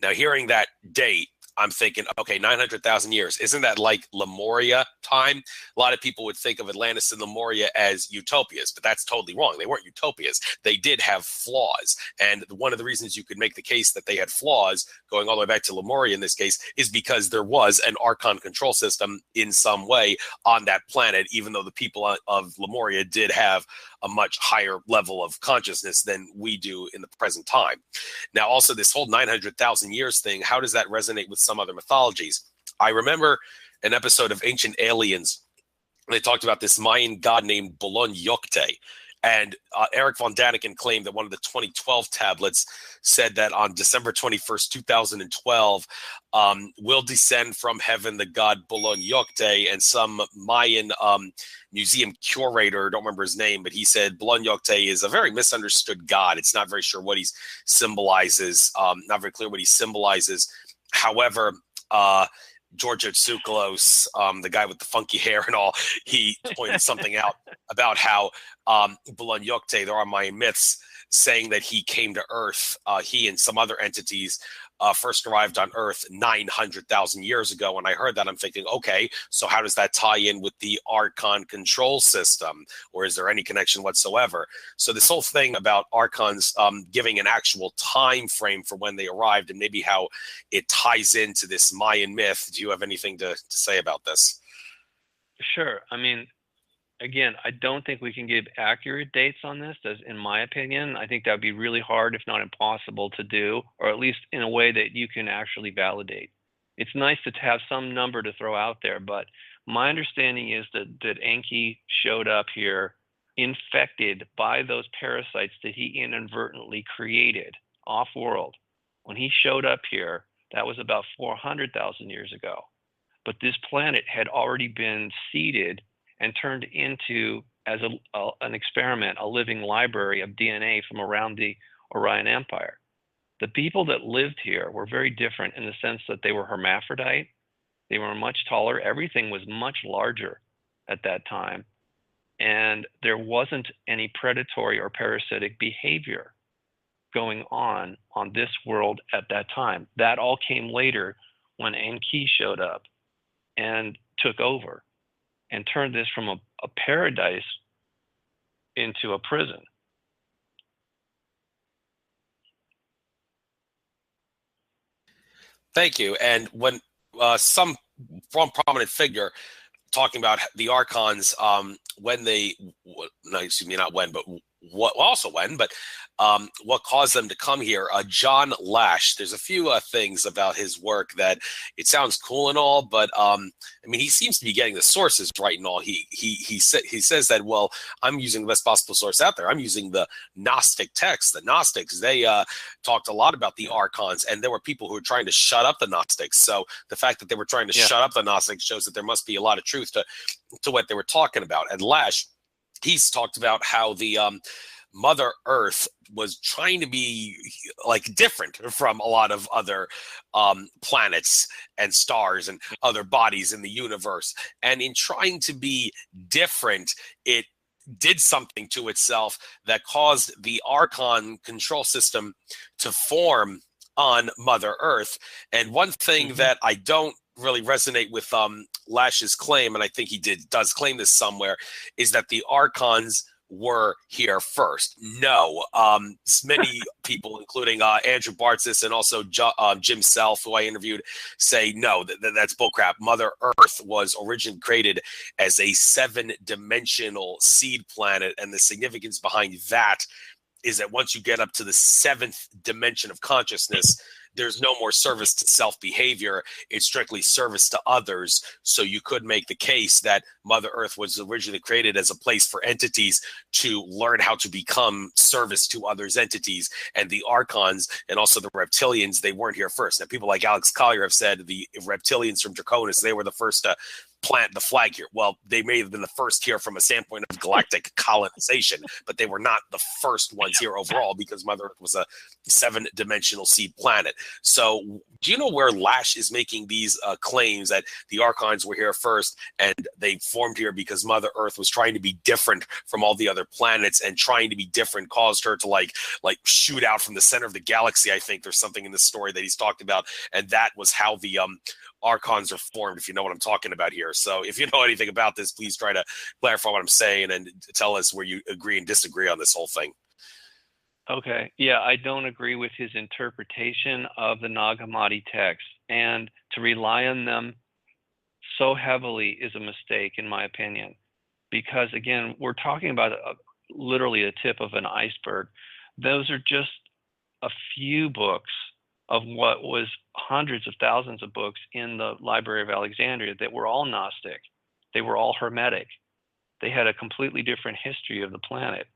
Now, hearing that date, I'm thinking, okay, 900,000 years. Isn't that like Lemuria time? A lot of people would think of Atlantis and Lemuria as utopias, but that's totally wrong. They weren't utopias. They did have flaws. And one of the reasons you could make the case that they had flaws, going all the way back to Lemuria in this case, is because there was an archon control system in some way on that planet, even though the people of Lemuria did have a much higher level of consciousness than we do in the present time. Now, also this whole 900,000 years thing, how does that resonate with some other mythologies? I remember an episode of Ancient Aliens. They talked about this Mayan god named Bolon Yokte. And Eric von Daniken claimed that one of the 2012 tablets said that on December 21st, 2012, will descend from heaven the god Bolon Yokte, and some Mayan museum curator, don't remember his name, but he said Bolon Yokte is a very misunderstood god. It's not very sure what he symbolizes, not very clear what he symbolizes. However, George Tsoukalos, the guy with the funky hair and all, he pointed something out about how Bolon Yokte, there are Mayan myths saying that he came to Earth, he and some other entities first arrived on Earth 900,000 years ago. When I heard that, I'm thinking, okay, so how does that tie in with the Archon control system? Or is there any connection whatsoever? So this whole thing about Archons giving an actual time frame for when they arrived and maybe how it ties into this Mayan myth. Do you have anything to say about this? Sure. I mean, again, I don't think we can give accurate dates on this, as in my opinion. I think that would be really hard, if not impossible to do, or at least in a way that you can actually validate. It's nice to have some number to throw out there, but my understanding is that Enki showed up here infected by those parasites that he inadvertently created off-world. When he showed up here, that was about 400,000 years ago. But this planet had already been seeded and turned into, as an experiment, a living library of DNA from around the Orion Empire. The people that lived here were very different in the sense that they were hermaphrodite. They were much taller. Everything was much larger at that time. And there wasn't any predatory or parasitic behavior going on this world at that time. That all came later when Enki showed up and took over and turned this from a paradise into a prison. Thank you. And when some prominent figure talking about the Archons, when they, no, excuse me, not when, but what, also when, but what caused them to come here. John Lash, there's a few things about his work that it sounds cool and all, but I mean, he seems to be getting the sources right and all. He says that, well, I'm using the best possible source out there. I'm using the Gnostic text. The Gnostics, they talked a lot about the Archons, and there were people who were trying to shut up the Gnostics. So the fact that they were trying to shut up the Gnostics shows that there must be a lot of truth to what they were talking about. And Lash, he's talked about how the Mother Earth was trying to be like different from a lot of other planets and stars and other bodies in the universe. And in trying to be different, it did something to itself that caused the Archon control system to form on Mother Earth. And one thing that I don't really resonate with Lash's claim, and I think he does claim this somewhere, is that the Archons were here first. No, many people, including Andrew Bartzis and also Jim Self, who I interviewed, say no, that's bullcrap. Mother Earth was originally created as a 7-dimensional seed planet, and the significance behind that is that once you get up to the 7th dimension of consciousness, there's no more service to self behavior. It's strictly service to others. So you could make the case that Mother Earth was originally created as a place for entities to learn how to become service to others' entities. And the Archons and also the reptilians, they weren't here first. Now, people like Alex Collier have said the reptilians from Draconis, they were the first to plant the flag here. Well, they may have been the first here from a standpoint of galactic colonization, but they were not the first ones here overall, because Mother Earth was a 7-dimensional seed planet. So do you know where Lash is making these claims that the Archons were here first and they formed here because Mother Earth was trying to be different from all the other planets, and trying to be different caused her to like shoot out from the center of the galaxy? I think there's something in the story that he's talked about, and that was how the Archons are formed, if you know what I'm talking about here. So if you know anything about this, please try to clarify what I'm saying and tell us where you agree and disagree on this whole thing. Okay. Yeah, I don't agree with his interpretation of the Nag Hammadi text, and to rely on them so heavily is a mistake, in my opinion, because again, we're talking about literally a tip of an iceberg. Those are just a few books of what was hundreds of thousands of books in the Library of Alexandria that were all Gnostic. They were all Hermetic. They had a completely different history of the planet,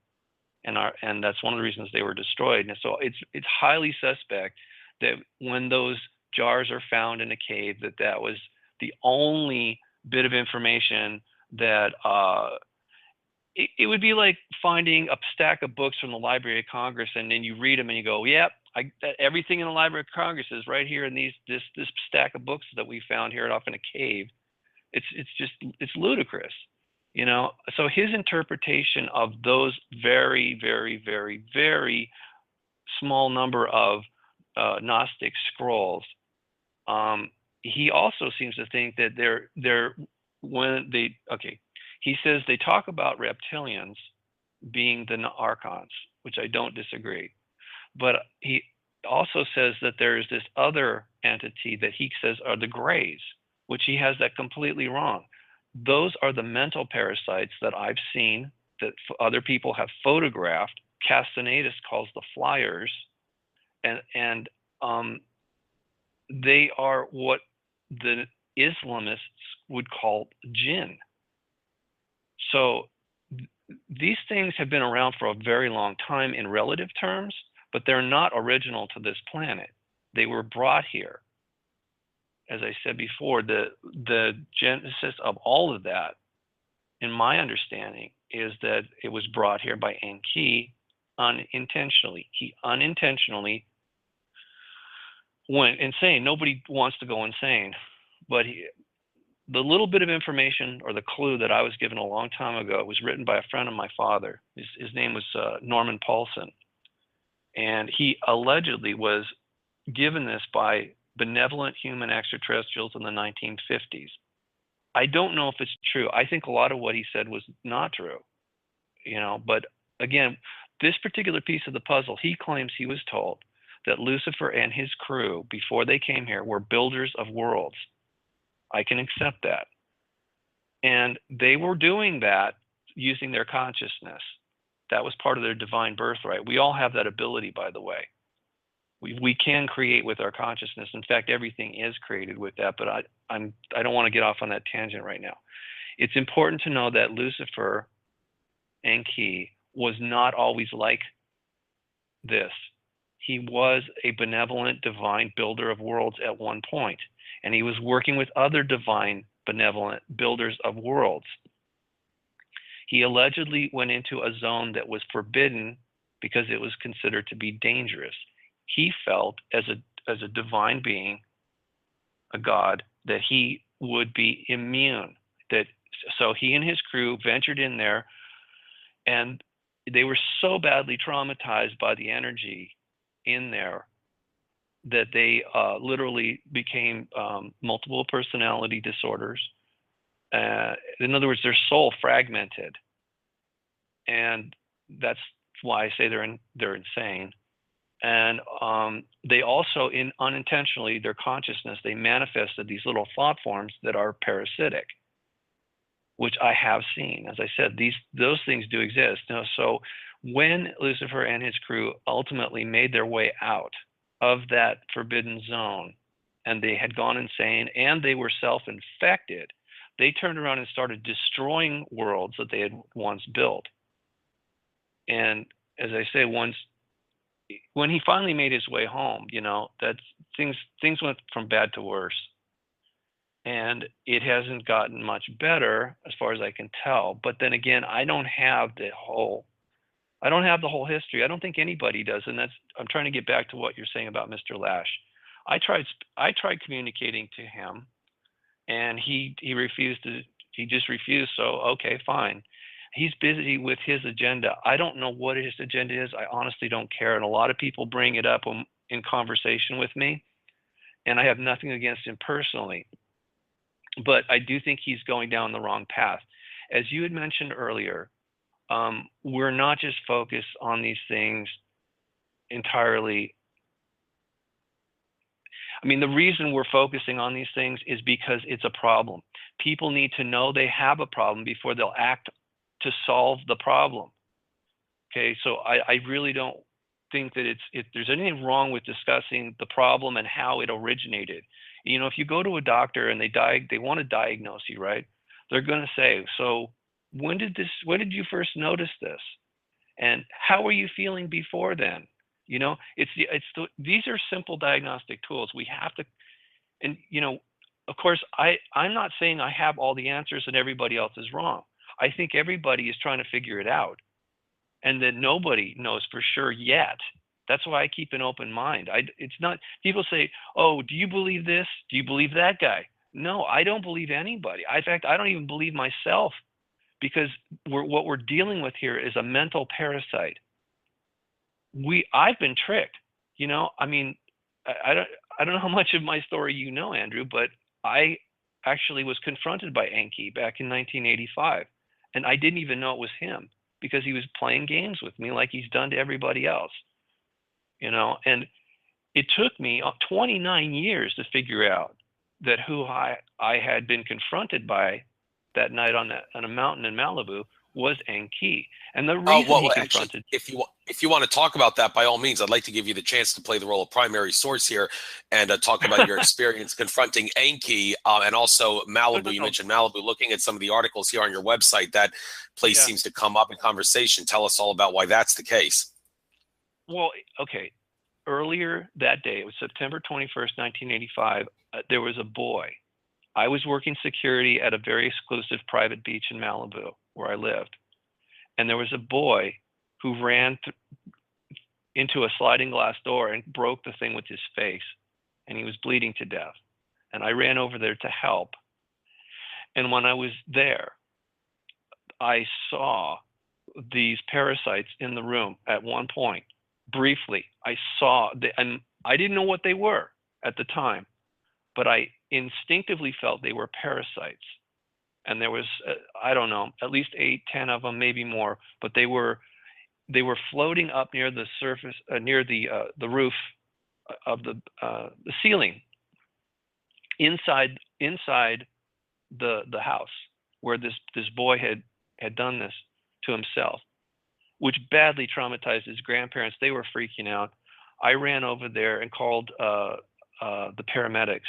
and that's one of the reasons they were destroyed. And so it's highly suspect that when those jars are found in a cave, that was the only bit of information that it would be like finding a stack of books from the Library of Congress, and then you read them and you go, yep, everything in the Library of Congress is right here in this stack of books that we found here off in a cave. It's ludicrous, you know. So his interpretation of those very, very, very, very small number of Gnostic scrolls, he also seems to think that he says they talk about reptilians being the Archons, which I don't disagree. But he also says that there is this other entity that he says are the Greys, which he has that completely wrong. Those are the mental parasites that I've seen, that other people have photographed. Castanedis calls the Flyers, and they are what the Islamists would call jinn. So these things have been around for a very long time in relative terms, but they're not original to this planet. They were brought here. As I said before, the genesis of all of that, in my understanding, is that it was brought here by Enki unintentionally. He unintentionally went insane. Nobody wants to go insane, but the little bit of information or the clue that I was given a long time ago was written by a friend of my father. His name was Norman Paulson. And he allegedly was given this by benevolent human extraterrestrials in the 1950s. I don't know if it's true. I think a lot of what he said was not true, you know, but again, this particular piece of the puzzle, he claims he was told that Lucifer and his crew, before they came here, were builders of worlds. I can accept that. And they were doing that using their consciousness. That was part of their divine birthright. We all have that ability, by the way. We can create with our consciousness. In fact, everything is created with that, but I don't want to get off on that tangent right now. It's important to know that Lucifer, Enki, was not always like this. He was a benevolent, divine builder of worlds at one point, and he was working with other divine, benevolent builders of worlds. He allegedly went into a zone that was forbidden because it was considered to be dangerous. He felt, as a divine being, a god, that he would be immune. So he and his crew ventured in there, and they were so badly traumatized by the energy in there that they literally became multiple personality disorders. In other words, their soul fragmented, and that's why I say they're insane. And they also, unintentionally, their consciousness, they manifested these little thought forms that are parasitic, which I have seen. As I said, those things do exist. You know, so when Lucifer and his crew ultimately made their way out of that forbidden zone, and they had gone insane, and they were self-infected, they turned around and started destroying worlds that they had once built. And as I say, when he finally made his way home, you know, that things went from bad to worse. and it hasn't gotten much better as far as I can tell. But then again, I don't have the whole history. I don't think anybody does, and I'm trying to get back to what you're saying about Mr. Lash. I tried communicating to him, and he refused to. He just refused. So okay, fine. He's busy with his agenda. I don't know what his agenda is. I honestly don't care. And a lot of people bring it up in conversation with me, and I have nothing against him personally. But I do think he's going down the wrong path. As you had mentioned earlier, we're not just focused on these things entirely. I mean, the reason we're focusing on these things is because it's a problem. People need to know they have a problem before they'll act to solve the problem. Okay, so I really don't think that there's anything wrong with discussing the problem and how it originated. You know, if you go to a doctor and they want to diagnose you, right? They're going to say, so when did you first notice this? And how were you feeling before then? You know, these are simple diagnostic tools. We have to, and you know, of course, I'm not saying I have all the answers and everybody else is wrong. I think everybody is trying to figure it out, and that nobody knows for sure yet. That's why I keep an open mind. It's not, people say, oh, do you believe this? Do you believe that guy? No, I don't believe anybody. In fact, I don't even believe myself, because what we're dealing with here is a mental parasite. I've been tricked, you know. I mean, I don't know how much of my story you know, Andrew, but I actually was confronted by Enki back in 1985, and I didn't even know it was him, because he was playing games with me like he's done to everybody else, you know. And it took me 29 years to figure out that who I had been confronted by that night on a mountain in Malibu was Enki. And the reason he confronted... Actually, if you want to talk about that, by all means, I'd like to give you the chance to play the role of primary source here and talk about your experience confronting Enki and also Malibu. You mentioned Malibu. Looking at some of the articles here on your website, that place seems to come up in conversation. Tell us all about why that's the case. Well, okay. Earlier that day, it was September 21st, 1985, there was a boy. I was working security at a very exclusive private beach in Malibu where I lived. And there was a boy who ran into a sliding glass door and broke the thing with his face. And he was bleeding to death. And I ran over there to help. And when I was there, I saw these parasites in the room at one point. Briefly, I saw, and I didn't know what they were at the time, but I instinctively felt they were parasites. And there was, I don't know, at least 8, 10 of them, maybe more, but they were floating up near the surface, near the roof of the ceiling, inside the house where this boy had done this to himself, which badly traumatized his grandparents. They were freaking out. I ran over there and called the paramedics.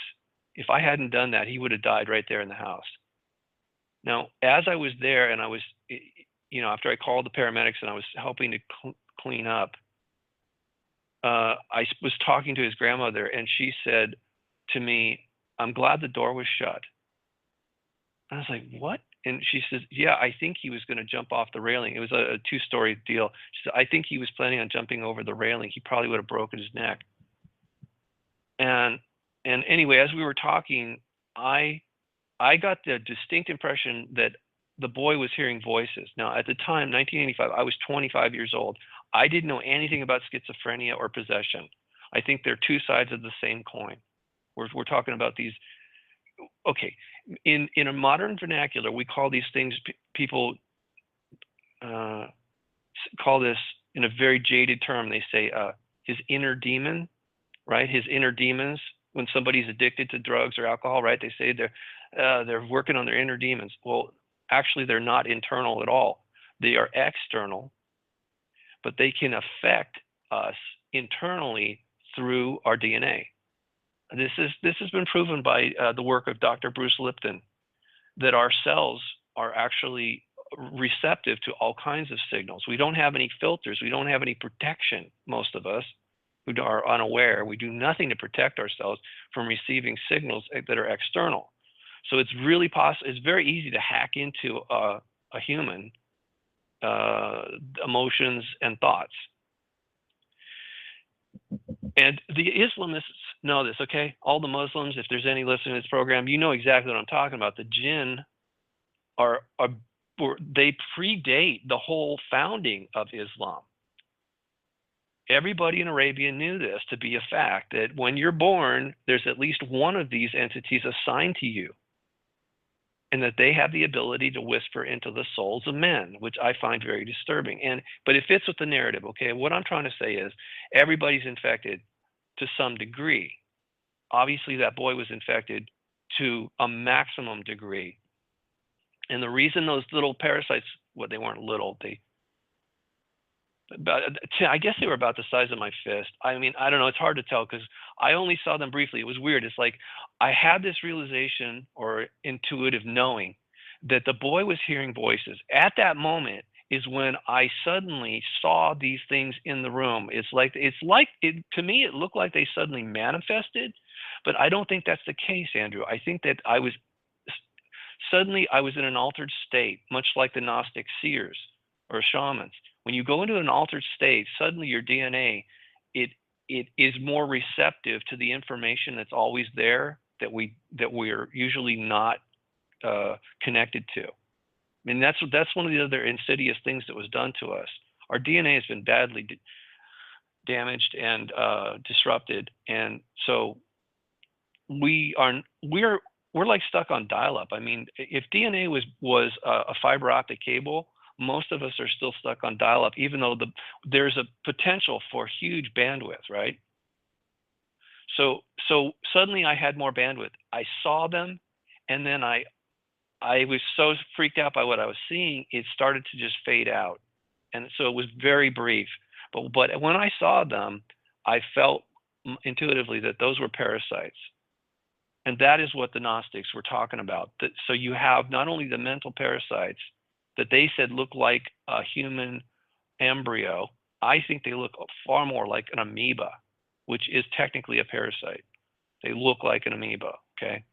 If I hadn't done that, he would have died right there in the house. Now, as I was there and I was, you know, after I called the paramedics and I was helping to clean up, I was talking to his grandmother, and she said to me, "I'm glad the door was shut." And I was like, "What?" And she says, "Yeah, I think he was going to jump off the railing." It was a 2-story deal. She said, "I think he was planning on jumping over the railing. He probably would have broken his neck." And anyway, as we were talking, I got the distinct impression that the boy was hearing voices. Now, at the time, 1985, I was 25 years old. I didn't know anything about schizophrenia or possession. I think they're two sides of the same coin. We're talking about these. Okay, in a modern vernacular, we call these things, people call this in a very jaded term. They say his inner demon, right? His inner demons. When somebody's addicted to drugs or alcohol, right? They say they're working on their inner demons. Well, actually, they're not internal at all. They are external, but they can affect us internally through our DNA. This has been proven by the work of Dr. Bruce Lipton, that our cells are actually receptive to all kinds of signals. We don't have any filters. We don't have any protection, most of us who are unaware. We do nothing to protect ourselves from receiving signals that are external. So it's really possible. It's very easy to hack into a human emotions and thoughts. And the Islamists know this, okay? All the Muslims, if there's any listening to this program, you know exactly what I'm talking about. The jinn they predate the whole founding of Islam. Everybody in Arabia knew this to be a fact, that when you're born, there's at least one of these entities assigned to you, and that they have the ability to whisper into the souls of men, which I find very disturbing. But it fits with the narrative, okay? What I'm trying to say is everybody's infected to some degree. Obviously, that boy was infected to a maximum degree. And the reason those little parasites, well, they weren't little, I guess they were about the size of my fist. I mean, I don't know. It's hard to tell because I only saw them briefly. It was weird. It's like I had this realization or intuitive knowing that the boy was hearing voices. At that moment is when I suddenly saw these things in the room. To me, it looked like they suddenly manifested, but I don't think that's the case, Andrew. I think that I was in an altered state, much like the Gnostic seers or shamans. When you go into an altered state, suddenly your DNA, it is more receptive to the information that's always there that we're usually not connected to. I mean, that's one of the other insidious things that was done to us. Our DNA has been badly damaged and disrupted, and so we're like stuck on dial-up. I mean, if DNA was a fiber optic cable, most of us are still stuck on dial-up, even though there's a potential for huge bandwidth, right? So suddenly I had more bandwidth. I saw them, and then I was so freaked out by what I was seeing, it started to just fade out. And so it was very brief. But when I saw them, I felt intuitively that those were parasites. And that is what the Gnostics were talking about. So you have not only the mental parasites that they said look like a human embryo. I think they look far more like an amoeba, which is technically a parasite. They look like an amoeba, okay?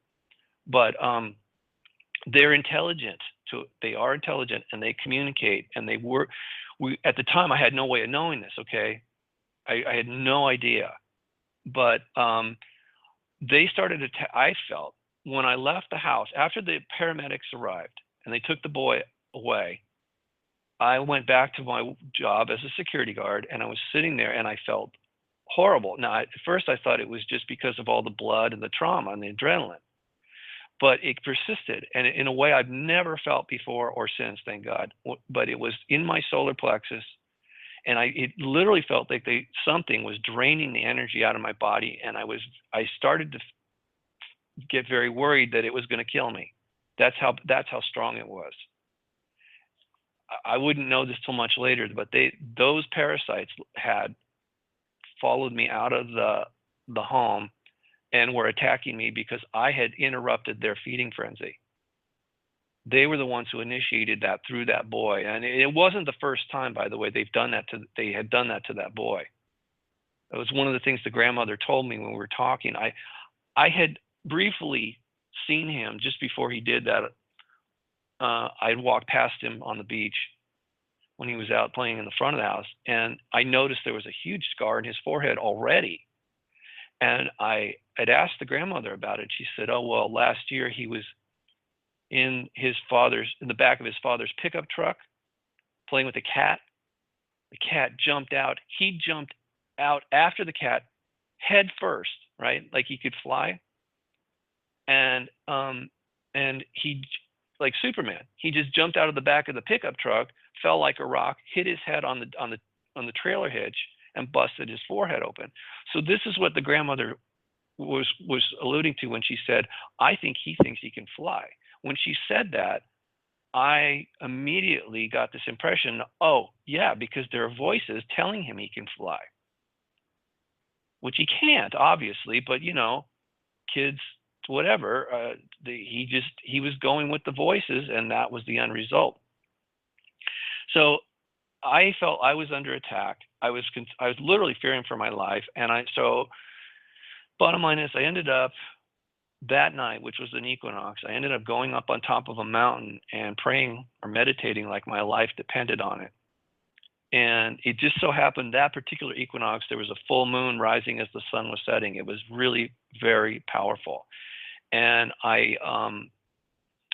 But they're intelligent. They are intelligent, and they communicate. And at the time, I had no way of knowing this, okay? I had no idea. But they started to, I felt, when I left the house, after the paramedics arrived, and they took the boy away, I went back to my job as a security guard, and I was sitting there, and I felt horrible. Now, at first, I thought it was just because of all the blood and the trauma and the adrenaline, but it persisted, and in a way I've never felt before or since, thank God. But it was in my solar plexus, and it literally felt like something was draining the energy out of my body, and I started to get very worried that it was going to kill me. That's how strong it was. I wouldn't know this till much later, but those parasites had followed me out of the home and were attacking me because I had interrupted their feeding frenzy. They were the ones who initiated that through that boy, and it wasn't the first time, by the way. They had done that to that boy. It was one of the things the grandmother told me when we were talking. I had briefly seen him just before he did that. I'd walked past him on the beach when he was out playing in the front of the house, and I noticed there was a huge scar in his forehead already. And I had asked the grandmother about it. She said, "Oh, well, last year he was in the back of his father's pickup truck playing with a cat. The cat jumped out. He jumped out after the cat head first, right? Like he could fly. And he, like Superman, he just jumped out of the back of the pickup truck, fell like a rock, hit his head on the trailer hitch, and busted his forehead open." So this is what the grandmother was alluding to when she said, "I think he thinks he can fly." When she said that, I immediately got this impression, oh yeah, because there are voices telling him he can fly, which he can't, obviously, but kids, whatever, he was going with the voices, and that was the end result. So I felt I was under attack. I was literally fearing for my life, and so bottom line is I ended up that night, which was an equinox, I ended up going up on top of a mountain and praying or meditating like my life depended on it. And it just so happened that particular equinox, there was a full moon rising as the sun was setting. It was really very powerful. And I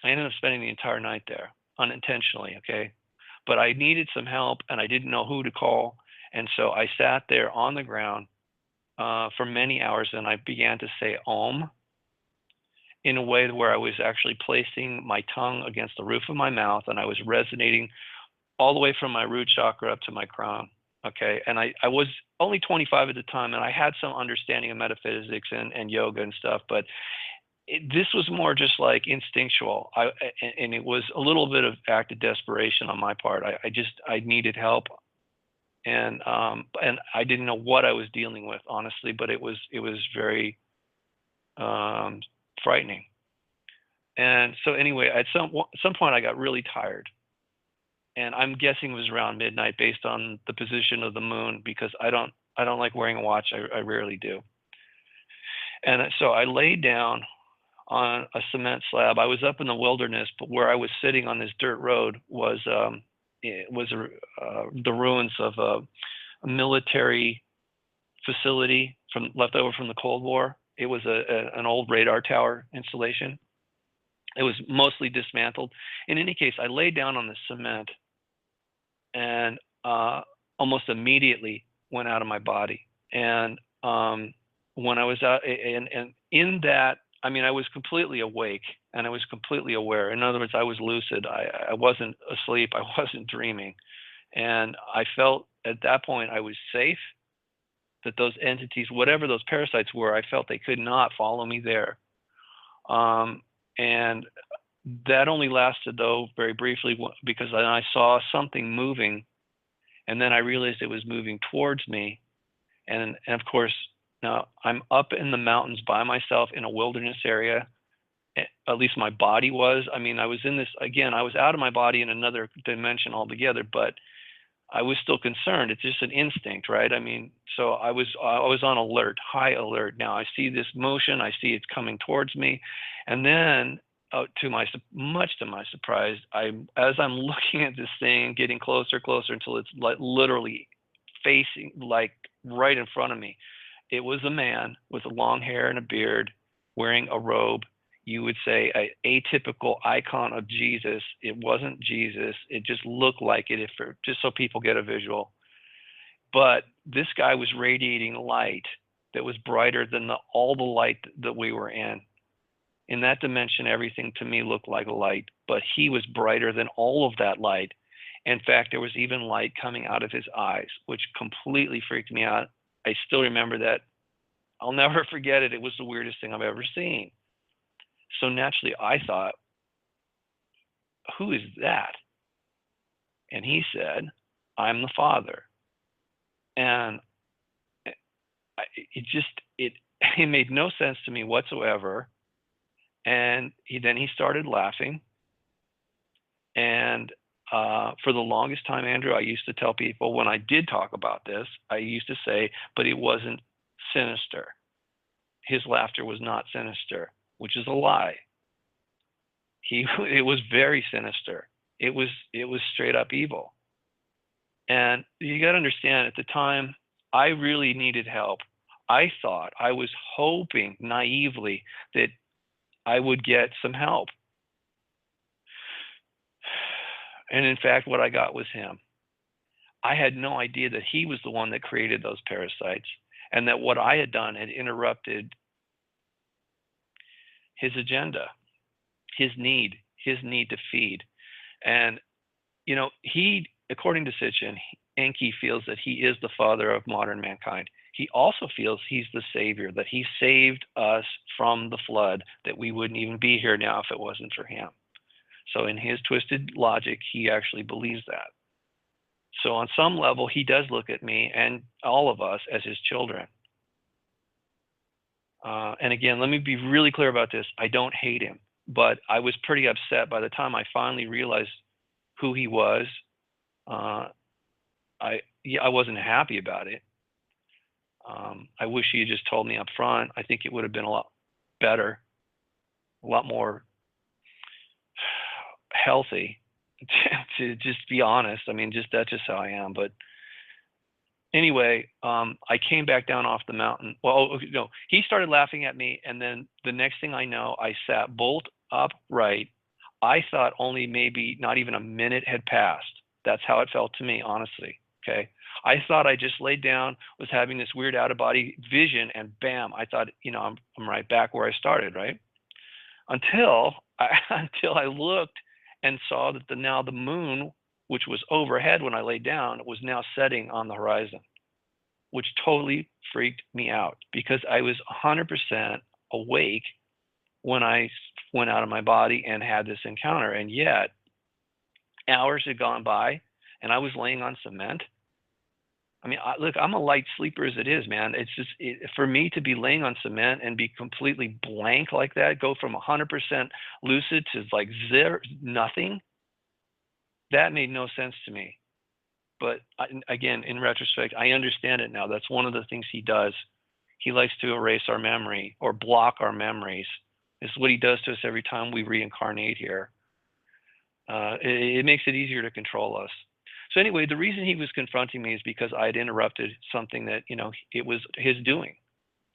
ended up spending the entire night there unintentionally, okay? But I needed some help and I didn't know who to call. And so I sat there on the ground for many hours and I began to say Om in a way where I was actually placing my tongue against the roof of my mouth and I was resonating all the way from my root chakra up to my crown, okay? And I was only 25 at the time and I had some understanding of metaphysics and yoga and stuff, but this was more just like instinctual. And it was a little bit of act of desperation on my part. I needed help. And I didn't know what I was dealing with, honestly, but it was very frightening. And so anyway, at some point I got really tired. And I'm guessing it was around midnight based on the position of the moon, because I don't like wearing a watch. I rarely do. And so I laid down on a cement slab. I was up in the wilderness, but where I was sitting on this dirt road was the ruins of a military facility left over from the Cold War. It was an old radar tower installation. It was mostly dismantled. In any case, I laid down on the cement and almost immediately went out of my body. And when I was out, and in that, I mean, I was completely awake and I was completely aware. In other words, I was lucid. I wasn't asleep. I wasn't dreaming. And I felt at that point I was safe, that those entities, whatever those parasites were, I felt they could not follow me there. And that only lasted, though, very briefly, because then I saw something moving, and then I realized it was moving towards me. And of course, now I'm up in the mountains by myself in a wilderness area. At least my body was. I mean, I was in this, again, I was out of my body in another dimension altogether, but I was still concerned. It's just an instinct, right? I mean, so I was on alert, high alert. Now I see this motion, I see it's coming towards me, and then much to my surprise, as I'm looking at this thing, getting closer, until it's like literally facing, like right in front of me. It was a man with long hair and a beard, wearing a robe. You would say an atypical icon of Jesus. It wasn't Jesus. It just looked like it, just so people get a visual. But this guy was radiating light that was brighter than all the light that we were in. In that dimension, everything to me looked like a light, but he was brighter than all of that light. In fact, there was even light coming out of his eyes, which completely freaked me out. I still remember that. I'll never forget it. It was the weirdest thing I've ever seen. So naturally, I thought, who is that? And he said, I'm the Father. And it made no sense to me whatsoever. And then he started laughing. And for the longest time, Andrew, I used to tell people when I did talk about this, I used to say, but it wasn't sinister. His laughter was not sinister, which is a lie. It was very sinister. It was straight up evil. And you got to understand, at the time, I really needed help. I was hoping naively that I would get some help. And in fact, what I got was him. I had no idea that he was the one that created those parasites, and that what I had done had interrupted his agenda, his need to feed. And, you know, according to Sitchin, Enki feels that he is the father of modern mankind. He also feels he's the savior, that he saved us from the flood, that we wouldn't even be here now if it wasn't for him. So in his twisted logic, he actually believes that. So on some level, he does look at me and all of us as his children. And again, let me be really clear about this. I don't hate him, but I was pretty upset by the time I finally realized who he was. I wasn't happy about it. I wish he had just told me up front. I think it would have been a lot better. a lot more healthy, to just be honest. I mean, that's just how I am. But anyway, I came back down off the mountain. Well, no, he started laughing at me, and then the next thing I know, I sat bolt upright. I thought only maybe not even a minute had passed. That's how it felt to me, honestly. Okay. I thought I just laid down, was having this weird out of body vision, and bam, I thought, I'm right back where I started, right? Until I looked and saw that the moon, which was overhead when I laid down, was now setting on the horizon, which totally freaked me out because I was 100% awake when I went out of my body and had this encounter. And yet hours had gone by and I was laying on cement. I mean, look, I'm a light sleeper as it is, man. It's just for me to be laying on cement and be completely blank like that, go from 100% lucid to like zero, nothing. That made no sense to me. But again, in retrospect, I understand it now. That's one of the things he does. He likes to erase our memory or block our memories. This is what he does to us every time we reincarnate here. It makes it easier to control us. So anyway, the reason he was confronting me is because I had interrupted something that, it was his doing.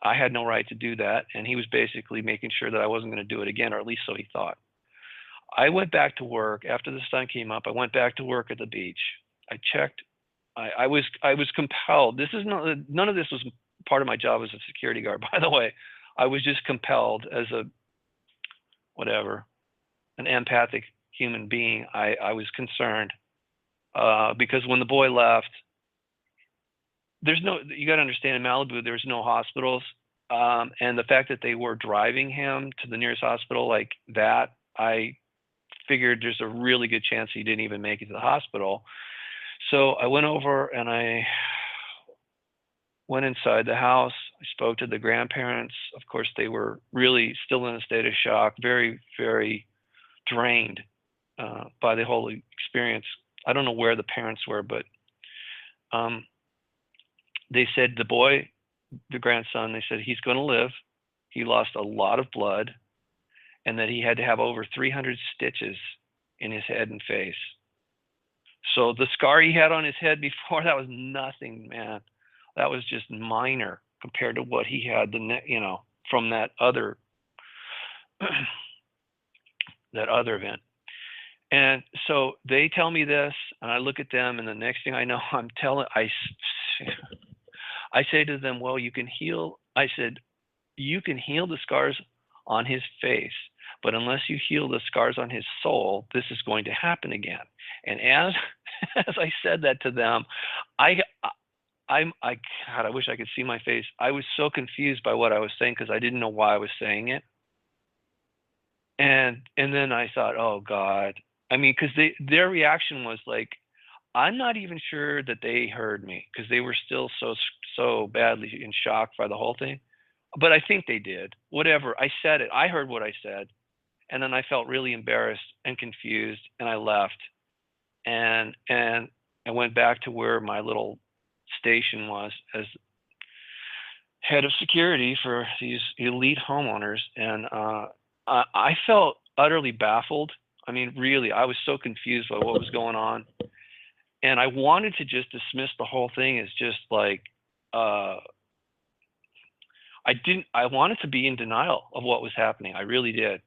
I had no right to do that. And he was basically making sure that I wasn't going to do it again, or at least so he thought. I went back to work after the sun came up. I went back to work at the beach. I checked. I was compelled. None of this was part of my job as a security guard, by the way. I was just compelled as an empathic human being. I was concerned because when the boy left, you got to understand, in Malibu, there's no hospitals. And the fact that they were driving him to the nearest hospital like that, I figured there's a really good chance he didn't even make it to the hospital. So I went over and I went inside the house. I spoke to the grandparents. Of course, they were really still in a state of shock, very, very drained by the whole experience. I don't know where the parents were, but they said the grandson, they said he's going to live. He lost a lot of blood, and that he had to have over 300 stitches in his head and face. So the scar he had on his head before, that was nothing, man. That was just minor compared to what he had, from that other event. And so they tell me this, and I look at them, and the next thing I know, I say to them, well, you can heal. I said, you can heal the scars on his face, but unless you heal the scars on his soul, this is going to happen again. And as I said that to them, God, I wish I could see my face. I was so confused by what I was saying because I didn't know why I was saying it. And then I thought, oh God. I mean, because their reaction was like, I'm not even sure that they heard me because they were still so badly in shock by the whole thing. But I think they did. Whatever. I said it. I heard what I said. And then I felt really embarrassed and confused, and I left. And I went back to where my little station was as head of security for these elite homeowners. And I felt utterly baffled. I mean, really, I was so confused by what was going on. And I wanted to just dismiss the whole thing as just like, I wanted to be in denial of what was happening. I really did.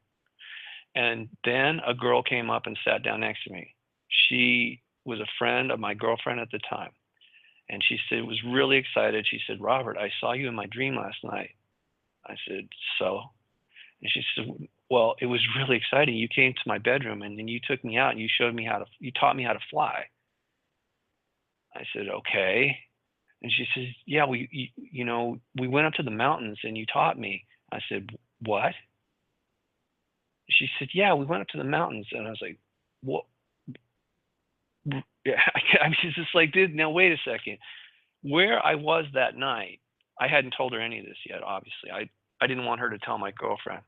And then a girl came up and sat down next to me. She was a friend of my girlfriend at the time. And she said, was really excited. She said, Robert, I saw you in my dream last night. I said, so? And she said, well, it was really exciting. You came to my bedroom and then you took me out and you taught me how to fly. I said, okay. And she says, yeah, we went up to the mountains and you taught me. I said, what? She said, yeah, we went up to the mountains. And I was like, what? Yeah, I was just like, dude, now wait a second. Where I was that night, I hadn't told her any of this yet, obviously. I didn't want her to tell my girlfriend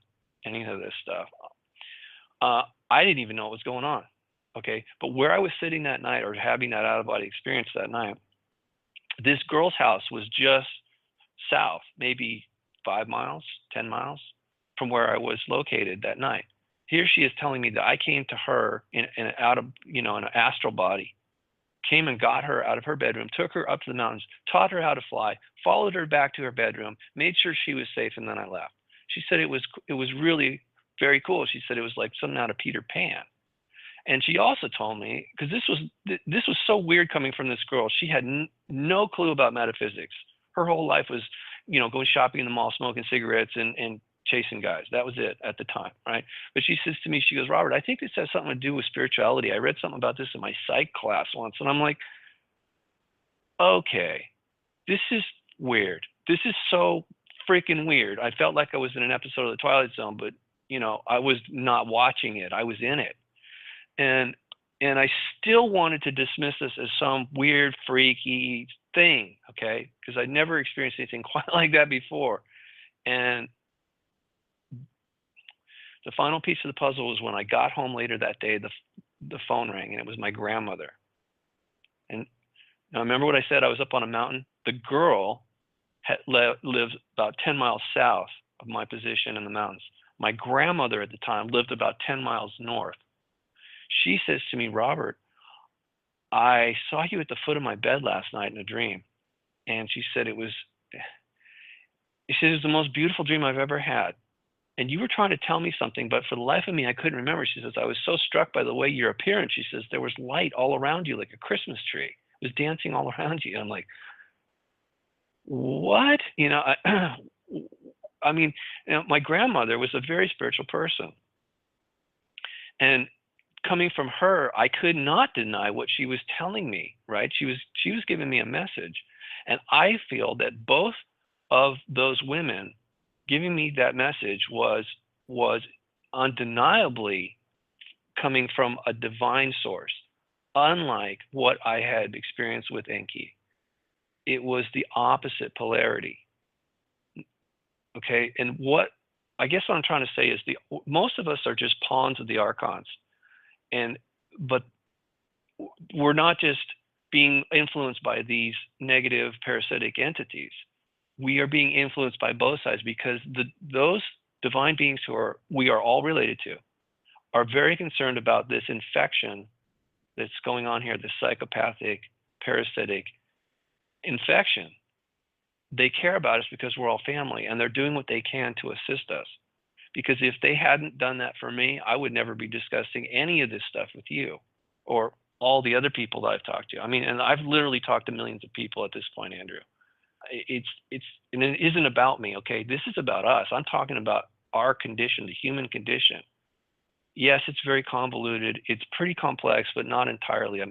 any of this stuff. I didn't even know what was going on. Okay. But where I was sitting that night or having that out-of-body experience that night, this girl's house was just south, maybe 5 miles, 10 miles. from where I was located that night. Here she is telling me that I came to her in an astral body, came and got her out of her bedroom, took her up to the mountains, taught her how to fly, followed her back to her bedroom, made sure she was safe, and then I left. She said it was really very cool. She said it was like something out of Peter Pan. And she also told me, because this was so weird coming from this girl, she had no clue about metaphysics. Her whole life was, going shopping in the mall, smoking cigarettes, and chasing guys. That was it at the time, right? But she says to me, she goes, Robert, I think this has something to do with spirituality. I read something about this in my psych class once, and I'm like, okay, this is weird. This is so freaking weird. I felt like I was in an episode of The Twilight Zone, but I was not watching it. I was in it. And I still wanted to dismiss this as some weird, freaky thing, okay? Because I'd never experienced anything quite like that before. And the final piece of the puzzle was when I got home later that day, the phone rang, and it was my grandmother. And now remember what I said? I was up on a mountain. The girl lived about 10 miles south of my position in the mountains. My grandmother at the time lived about 10 miles north. She says to me, Robert, I saw you at the foot of my bed last night in a dream. And she said it was the most beautiful dream I've ever had. And you were trying to tell me something, but for the life of me, I couldn't remember. She says, I was so struck by the way your appearance. She says, there was light all around you like a Christmas tree. It was dancing all around you. And I'm like, what? My grandmother was a very spiritual person. And coming from her, I could not deny what she was telling me, right? She was giving me a message. And I feel that both of those women giving me that message was undeniably coming from a divine source, unlike what I had experienced with Enki. It was the opposite polarity. Okay, and what I'm trying to say is most of us are just pawns of the archons, but we're not just being influenced by these negative parasitic entities. We are being influenced by both sides, because those divine beings we are all related to are very concerned about this infection that's going on here, this psychopathic, parasitic infection. They care about us because we're all family, and they're doing what they can to assist us. Because if they hadn't done that for me, I would never be discussing any of this stuff with you or all the other people that I've talked to. And I've literally talked to millions of people at this point, Andrew. And it isn't about me, okay? This is about us. I'm talking about our condition, the human condition. Yes, it's very convoluted. It's pretty complex, but not entirely.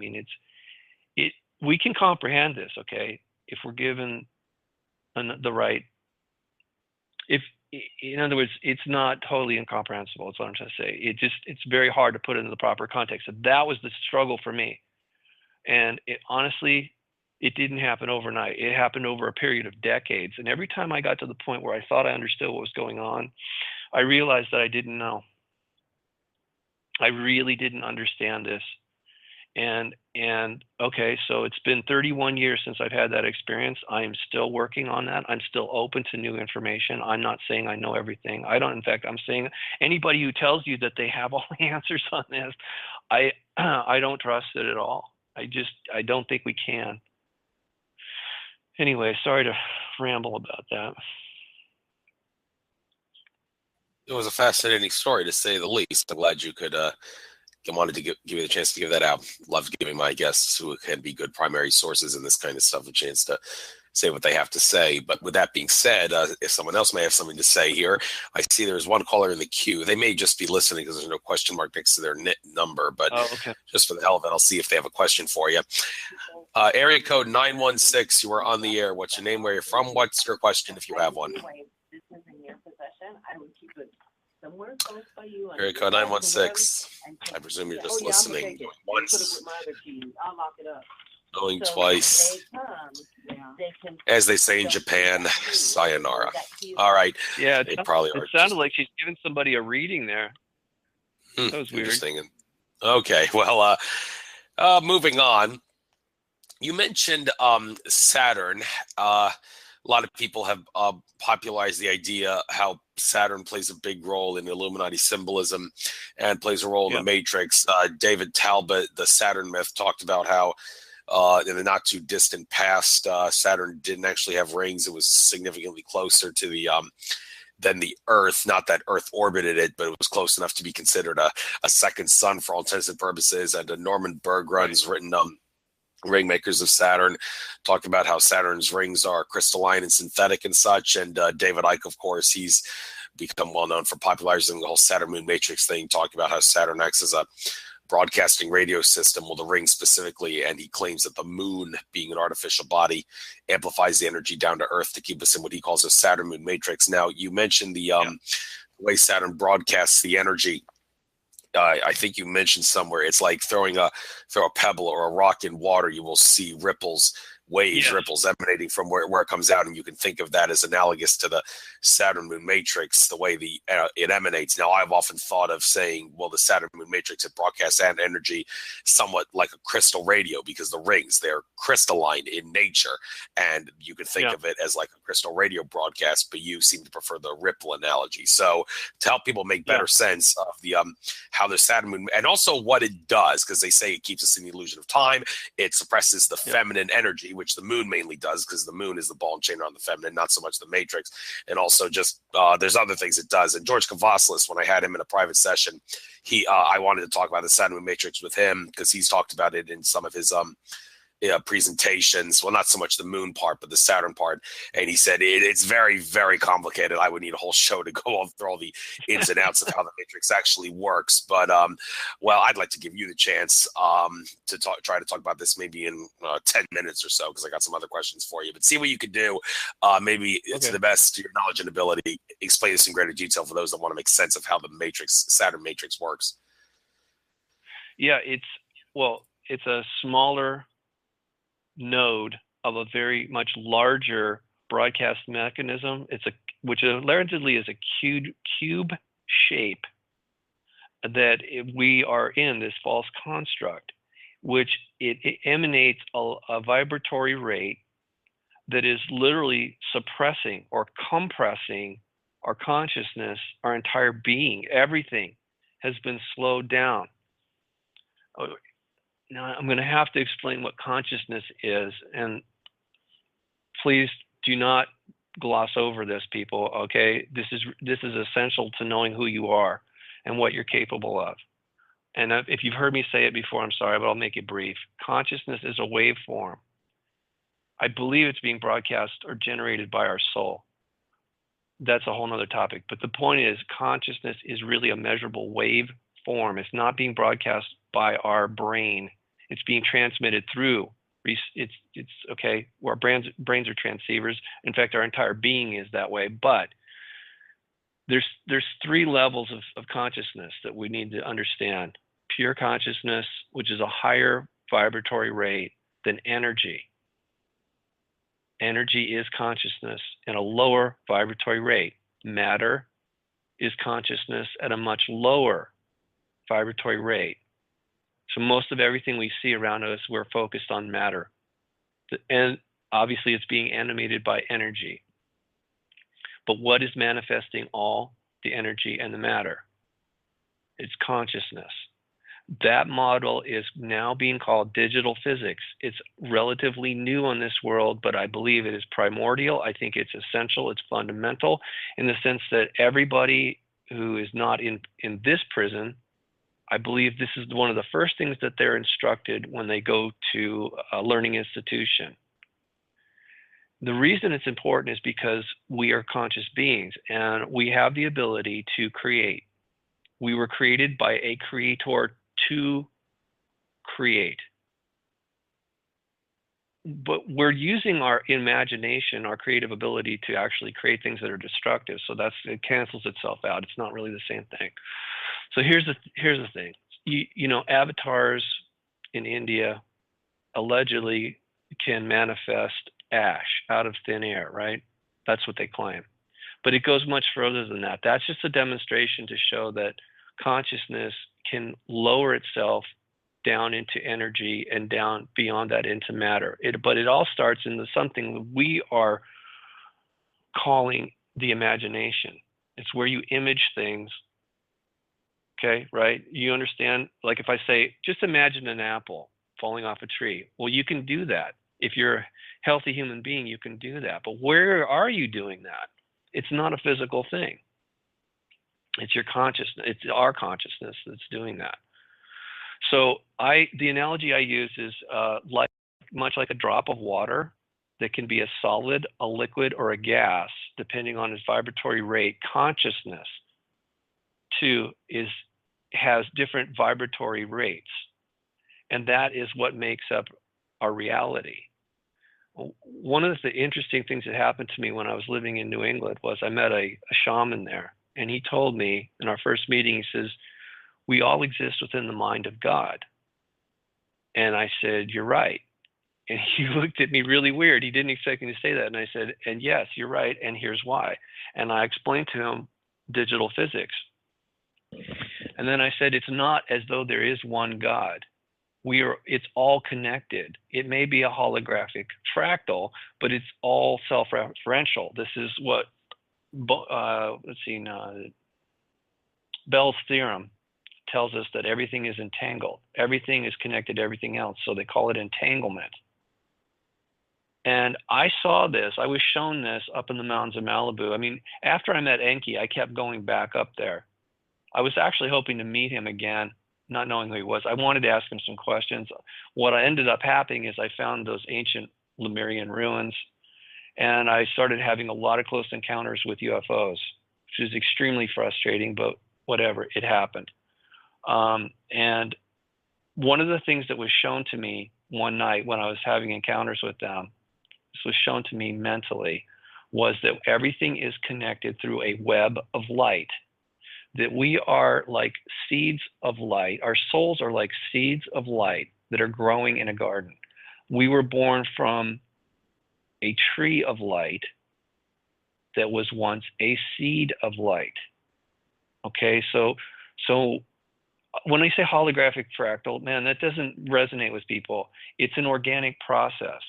We can comprehend this, okay? If we're given the right, in other words, it's not totally incomprehensible. That's what I'm trying to say. It's very hard to put it into the proper context. So that was the struggle for me. And honestly, it didn't happen overnight. It happened over a period of decades. And every time I got to the point where I thought I understood what was going on, I realized that I didn't know. I really didn't understand this. And okay, so it's been 31 years since I've had that experience. I am still working on that. I'm still open to new information. I'm not saying I know everything. In fact, I'm saying anybody who tells you that they have all the answers on this, I don't trust it at all. I don't think we can. Anyway, sorry to ramble about that. It was a fascinating story, to say the least. I'm glad you could wanted to give you the chance to give that out. Love giving my guests, who can be good primary sources in this kind of stuff, a chance to say what they have to say. But with that being said, if someone else may have something to say here, I see there's one caller in the queue. They may just be listening because there's no question mark next to their number, but okay. Just for the hell of it, I'll see if they have a question for you. Area code 916, you are on the air. What's your name, where you're from? What's your question, if you have one? This is in your possession. I would keep it somewhere close by you. Area code 916. I presume you're just listening. Going once. I'll lock it up. Going twice. As they say in Japan, sayonara. All right. Yeah, they probably it sounded like she's giving somebody a reading there. That was weird. Interesting. Okay, well, moving on. You mentioned Saturn. a lot of people have popularized the idea how Saturn plays a big role in Illuminati symbolism and plays a role in the Matrix. David Talbot, the Saturn myth, talked about how in the not too distant past, Saturn didn't actually have rings. It was significantly closer to the than the Earth. Not that Earth orbited it, but it was close enough to be considered a second sun for all intents and purposes. And Norman Bergrun's written Ringmakers of Saturn, talked about how Saturn's rings are crystalline and synthetic and such. And David Icke, of course, he's become well known for popularizing the whole Saturn Moon Matrix thing, talking about how Saturn acts as a broadcasting radio system, well, the ring specifically, and he claims that the moon, being an artificial body, amplifies the energy down to Earth to keep us in what he calls a Saturn Moon Matrix. Now, you mentioned the way Saturn broadcasts the energy. I think you mentioned somewhere it's like throw a pebble or a rock in water. You will see ripples, waves, ripples emanating from where it comes out, and you can think of that as analogous to the Saturn Moon Matrix, the way it emanates. Now, I've often thought of saying, well, the Saturn Moon Matrix, it broadcasts that energy somewhat like a crystal radio, because the rings, they're crystalline in nature, and you can think of it as like a crystal radio broadcast, but you seem to prefer the ripple analogy. So to help people make better sense of the how the Saturn Moon, and also what it does, because they say it keeps us in the illusion of time, it suppresses the feminine energy, which the moon mainly does, because the moon is the ball and chain around the feminine, not so much the matrix. And also just there's other things it does. And George Kavaslis, when I had him in a private session, I wanted to talk about the Saturn Moon Matrix with him, because he's talked about it in some of his presentations. Well, not so much the moon part, but the Saturn part. And he said it's very, very complicated. I would need a whole show to go through all the ins and outs of how the matrix actually works. But well, I'd like to give you the chance to try to talk about this maybe in 10 minutes or so, because I got some other questions for you. But see what you could do. Maybe to the best of your knowledge and ability, explain this in greater detail for those that want to make sense of how the Saturn matrix works. Yeah, it's a smaller node of a very much larger broadcast mechanism. Which allegedly is a cube shape that we are in, this false construct, which it emanates a vibratory rate that is literally suppressing or compressing our consciousness, our entire being. Everything has been slowed down. Now, I'm going to have to explain what consciousness is, and please do not gloss over this, people, okay? This is essential to knowing who you are and what you're capable of. And if you've heard me say it before, I'm sorry, but I'll make it brief. Consciousness is a waveform. I believe it's being broadcast or generated by our soul. That's a whole nother topic. But the point is, consciousness is really a measurable wave form. It's not being broadcast by our brain. It's being transmitted through. It's okay. Our brains are transceivers. In fact, our entire being is that way. But there's three levels of consciousness that we need to understand. Pure consciousness, which is a higher vibratory rate than energy. Energy is consciousness at a lower vibratory rate. Matter is consciousness at a much lower vibratory rate. So most of everything we see around us, we're focused on matter. And obviously it's being animated by energy. But what is manifesting all the energy and the matter? It's consciousness. That model is now being called digital physics. It's relatively new on this world, but I believe it is primordial. I think it's essential. It's fundamental in the sense that everybody who is not in this prison, I believe this is one of the first things that they're instructed when they go to a learning institution. The reason it's important is because we are conscious beings and we have the ability to create. We were created by a creator to create. But we're using our imagination, our creative ability to actually create things that are destructive. So it cancels itself out. It's not really the same thing. So here's the thing. You know, avatars in India allegedly can manifest ash out of thin air, right? That's what they claim. But it goes much further than that. That's just a demonstration to show that consciousness can lower itself down into energy and down beyond that into matter. But it all starts in something we are calling the imagination. It's where you image things. Okay, right? You understand? Like if I say, just imagine an apple falling off a tree. Well, you can do that. If you're a healthy human being, you can do that. But where are you doing that? It's not a physical thing. It's your consciousness. It's our consciousness that's doing that. So the analogy I use is much like a drop of water that can be a solid, a liquid, or a gas, depending on its vibratory rate. Consciousness, too, has different vibratory rates, and that is what makes up our reality. One of the interesting things that happened to me when I was living in New England was I met a shaman there, and he told me in our first meeting, he says, we all exist within the mind of God. And I said, you're right. And he looked at me really weird. He didn't expect me to say that. And I said, and yes, you're right, and here's why. And I explained to him digital physics. And then I said, it's not as though there is one God. It's all connected. It may be a holographic fractal, but it's all self-referential. This is what, Bell's theorem tells us, that everything is entangled. Everything is connected to everything else. So they call it entanglement. And I saw this, I was shown this up in the mountains of Malibu. I mean, after I met Enki, I kept going back up there. I was actually hoping to meet him again, not knowing who he was. I wanted to ask him some questions. What ended up happening is I found those ancient Lemurian ruins, and I started having a lot of close encounters with UFOs, which is extremely frustrating, but whatever, it happened. And one of the things that was shown to me one night when I was having encounters with them, this was shown to me mentally, was that everything is connected through a web of light. That we are like seeds of light. Our souls are like seeds of light that are growing in a garden. We were born from a tree of light that was once a seed of light. Okay, so when I say holographic fractal, man, that doesn't resonate with people. It's an organic process.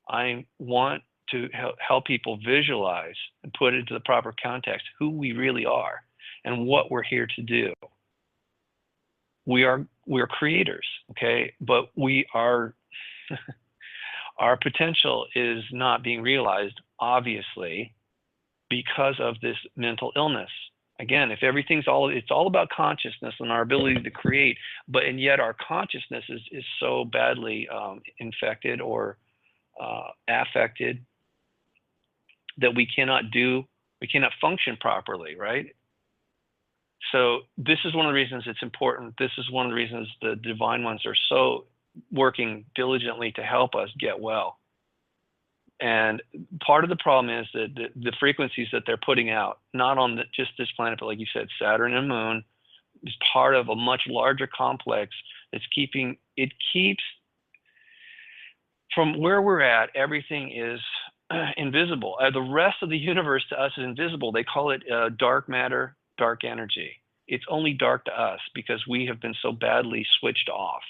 I want to help people visualize and put into the proper context who we really are and what we're here to do. We're creators, okay? But we are, our potential is not being realized, obviously, because of this mental illness. Again, if it's all about consciousness and our ability to create, and yet our consciousness is so badly infected or affected that we cannot function properly, right? So this is one of the reasons it's important. This is one of the reasons the divine ones are so working diligently to help us get well. And part of the problem is that the frequencies that they're putting out, not on just this planet, but like you said, Saturn and Moon, is part of a much larger complex that's keeps from where we're at, everything is invisible. The rest of the universe to us is invisible. They call it dark matter, dark energy. It's only dark to us because we have been so badly switched off.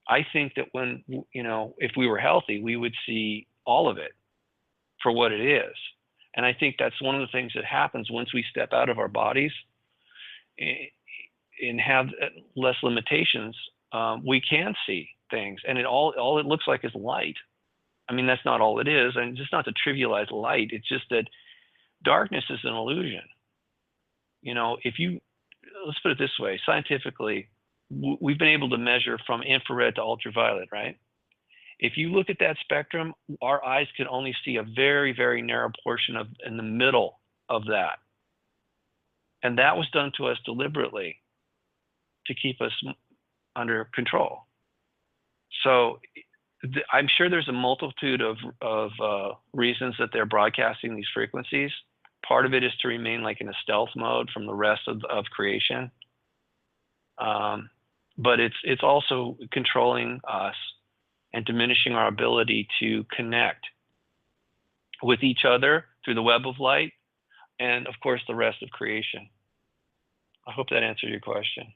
I think that when, if we were healthy, we would see all of it for what it is. And I think that's one of the things that happens once we step out of our bodies and have less limitations. We can see things, and all it looks like is light. I mean, that's not all it is, and just not to trivialize light. It's just that darkness is an illusion. Let's put it this way, scientifically, we've been able to measure from infrared to ultraviolet, right? If you look at that spectrum, our eyes can only see a very, very narrow portion in the middle of that. And that was done to us deliberately to keep us under control. So I'm sure there's a multitude of reasons that they're broadcasting these frequencies. Part of it is to remain like in a stealth mode from the rest of creation. But it's also controlling us and diminishing our ability to connect with each other through the web of light and, of course, the rest of creation. I hope that answered your question.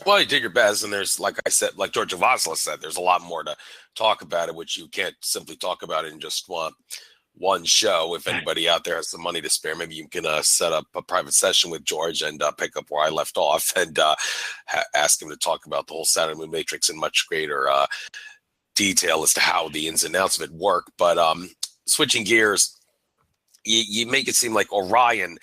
Well, you did your best, and there's, like I said, like George Vosla said, there's a lot more to talk about it, which you can't simply talk about in just one show. If anybody out there has some money to spare, maybe you can set up a private session with George and pick up where I left off and ask him to talk about the whole Saturn Moon Matrix in much greater detail as to how the ins and outs of it work. But switching gears, you make it seem like Orion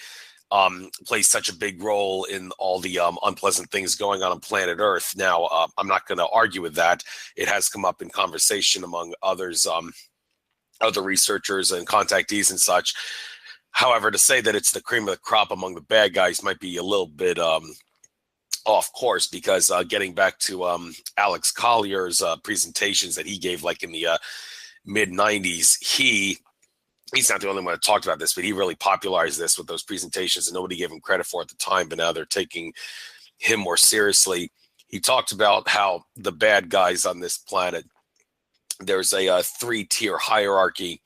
plays such a big role in all the unpleasant things going on planet Earth. Now, I'm not going to argue with that. It has come up in conversation among others, other researchers and contactees and such. However, to say that it's the cream of the crop among the bad guys might be a little bit off course, because getting back to Alex Collier's presentations that he gave like in the mid 90s, he's not the only one that talked about this, but he really popularized this with those presentations, and nobody gave him credit for it at the time, but now they're taking him more seriously. He talked about how the bad guys on this planet, there's a 3-tier hierarchy.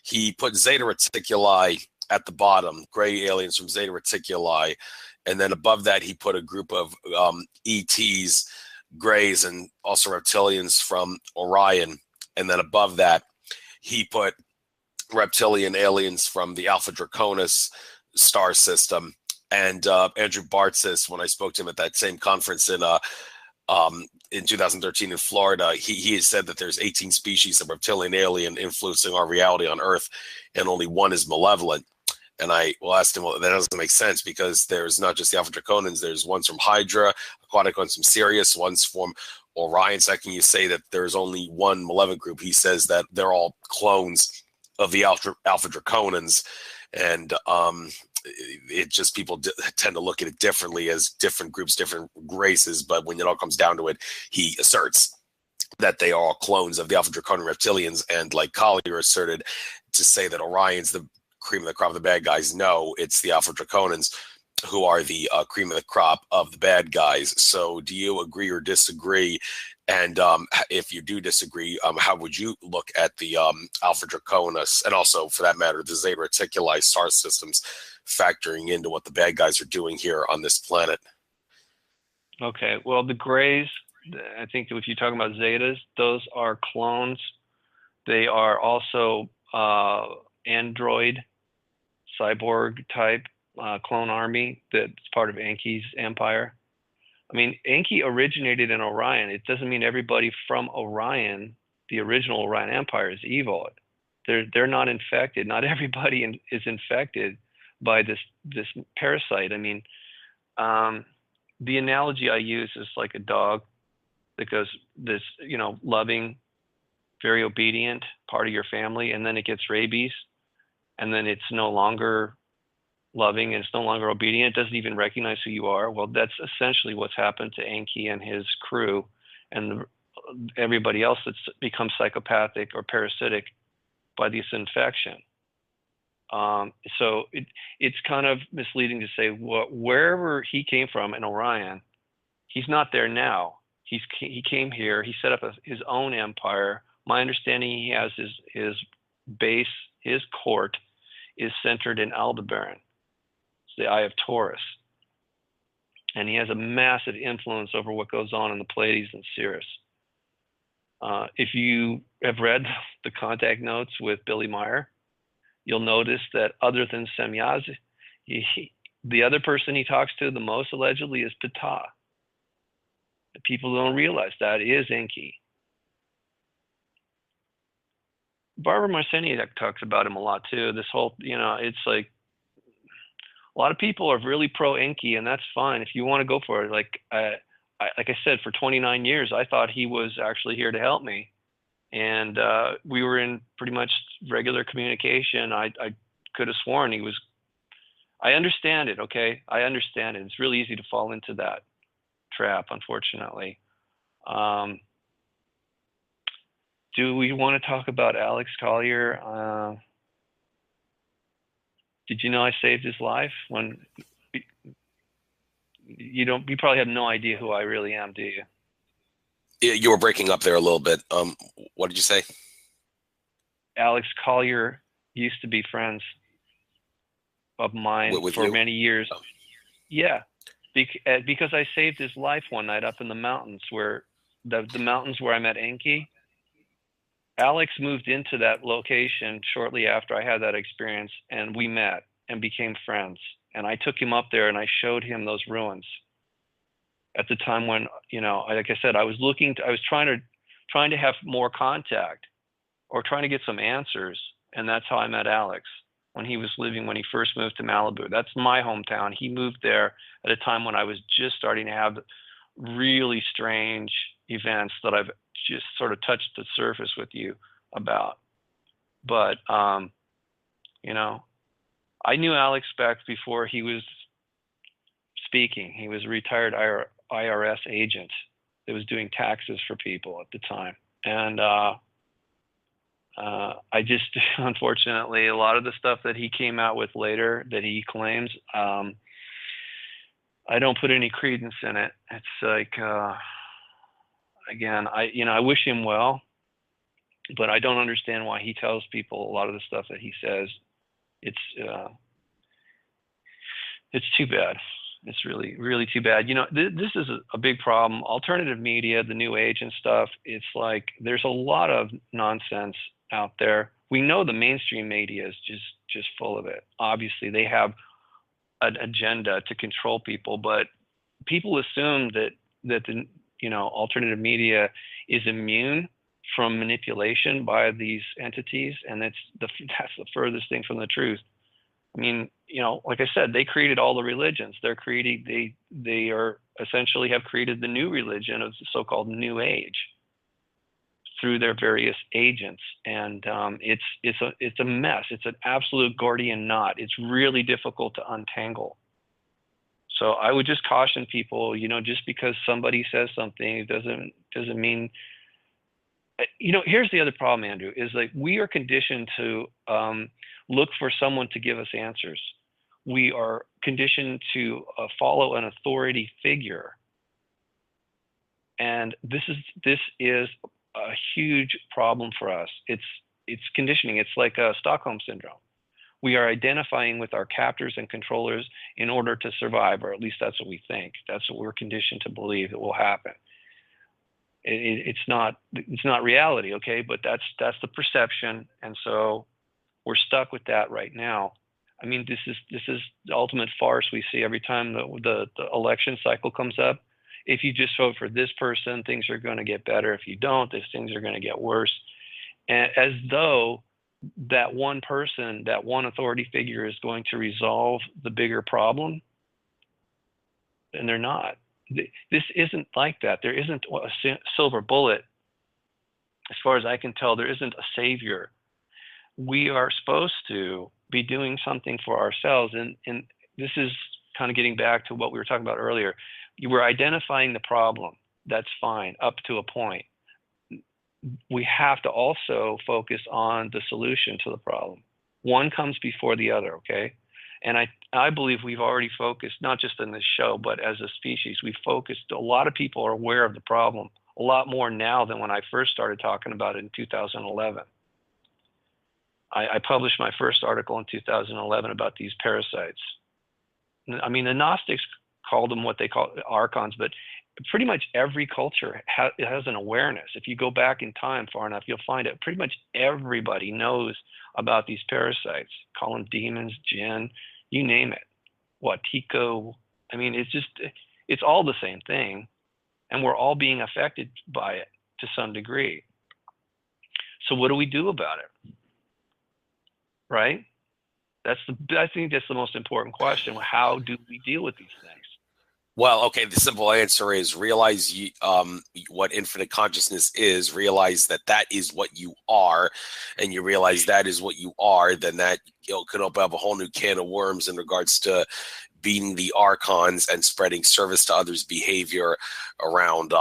He put Zeta Reticuli at the bottom, gray aliens from Zeta Reticuli, and then above that he put a group of ETs, grays, and also reptilians from Orion, and then above that he put reptilian aliens from the Alpha Draconis star system. And Andrew Bartzis, when I spoke to him at that same conference in 2013 in Florida, he has said that there's 18 species of reptilian alien influencing our reality on Earth, and only one is malevolent. And I asked him, well, that doesn't make sense, because there's not just the Alpha Draconans, there's ones from Hydra, aquatic ones from Sirius, ones from Orion. So how can you say that there's only one malevolent group? He says that they're all clones of the Alpha Draconans, and it just people tend to look at it differently as different groups, different races. But when it all comes down to it, he asserts that they are all clones of the Alpha Draconan reptilians. And like Collier asserted, to say that Orion's the cream of the crop of the bad guys, no, it's the Alpha Draconans who are the cream of the crop of the bad guys. So do you agree or disagree? And if you do disagree, how would you look at the Alpha Draconis, and also, for that matter, the Zeta Reticuli star systems, factoring into what the bad guys are doing here on this planet? Okay, well, the grays, I think if you're talking about Zetas, those are clones. They are also android, cyborg type clone army that's part of Enki's empire. I mean, Enki originated in Orion. It doesn't mean everybody from Orion, the original Orion Empire, is evil. They're not infected. Not everybody is infected by this parasite. I mean, the analogy I use is like a dog that goes this, loving, very obedient part of your family, and then it gets rabies, and then it's no longer loving and it's no longer obedient. It doesn't even recognize who you are. Well, that's essentially what's happened to Enki and his crew and everybody else that's become psychopathic or parasitic by this infection. So it's kind of misleading to say, well, wherever he came from in Orion, he's not there now. He came here. He set up his own empire. My understanding, he has his base, his court is centered in Aldebaran. The Eye of Taurus, and he has a massive influence over what goes on in the Pleiades and Sirius. If you have read the contact notes with Billy Meyer, you'll notice that other than Semyaz, the other person he talks to the most allegedly is Ptah. People don't realize that is Enki. Barbara Marciniak talks about him a lot too. This whole, it's like, a lot of people are really pro Enki, and that's fine if you want to go for it. Like I said, for 29 years, I thought he was actually here to help me, and we were in pretty much regular communication. I could have sworn he was. I understand it. Okay, I understand it. It's really easy to fall into that trap, unfortunately. Do we want to talk about Alex Collier? Did you know I saved his life? When you probably have no idea who I really am, do you? You were breaking up there a little bit. What did you say? Alex Collier used to be friends of mine with for you? many years. Oh. Yeah. because I saved his life one night up in the mountains where the mountains where I met Enki. Alex moved into that location shortly after I had that experience, and we met and became friends. And I took him up there and I showed him those ruins at the time when, you know, like I said, I was trying to have more contact or trying to get some answers. And that's how I met Alex when he first moved to Malibu. That's my hometown. He moved there at a time when I was just starting to have really strange events that I've just sort of touched the surface with you about. But, you know, I knew Alex back before he was speaking. He was a retired IRS agent that was doing taxes for people at the time. And I just, unfortunately, a lot of the stuff that he came out with later that he claims, I don't put any credence in it. It's like, again, I wish him well, but I don't understand why he tells people a lot of the stuff that he says. It's too bad. It's really, really too bad. You know, this is a big problem. Alternative media, the new age and stuff, it's like there's a lot of nonsense out there. We know the mainstream media is just full of it. Obviously, they have an agenda to control people, but people assume that the, you know, alternative media is immune from manipulation by these entities, and that's the furthest thing from the truth. I mean, you know, like I said, they created all the religions. They are essentially have created the new religion of the so-called New Age through their various agents, and it's a mess. It's an absolute Gordian knot. It's really difficult to untangle. So I would just caution people, you know, just because somebody says something, it doesn't mean. You know, here's the other problem, Andrew, is like we are conditioned to look for someone to give us answers. We are conditioned to follow an authority figure, and this is a huge problem for us. It's conditioning. It's like a Stockholm syndrome. We are identifying with our captors and controllers in order to survive, or at least that's what we think. That's what we're conditioned to believe that will happen. It's not reality, okay? But that's the perception, and so we're stuck with that right now. I mean, this is the ultimate farce we see every time the election cycle comes up. If you just vote for this person, things are going to get better. If you don't, things are going to get worse. And as though that one person, that one authority figure is going to resolve the bigger problem, and they're not. This isn't like that. There isn't a silver bullet. As far as I can tell, there isn't a savior. We are supposed to be doing something for ourselves. And this is kind of getting back to what we were talking about earlier. You were identifying the problem. That's fine, up to a point. We have to also focus on the solution to the problem. One comes before the other, okay? And I believe we've already focused, not just in this show, but as a species, we've focused, a lot of people are aware of the problem, a lot more now than when I first started talking about it in 2011. I published my first article in 2011 about these parasites. I mean, the Gnostics called them what they call archons, but pretty much every culture has an awareness. If you go back in time far enough, you'll find it. Pretty much everybody knows about these parasites. Call them demons, jinn, you name it. What, Tico? I mean, it's all the same thing, and we're all being affected by it to some degree. So what do we do about it? Right? I think that's the most important question. How do we deal with these things? Well, okay, the simple answer is realize what infinite consciousness is, realize that is what you are, and you realize that is what you are, then that could open up a whole new can of worms in regards to beating the archons and spreading service to others' behavior around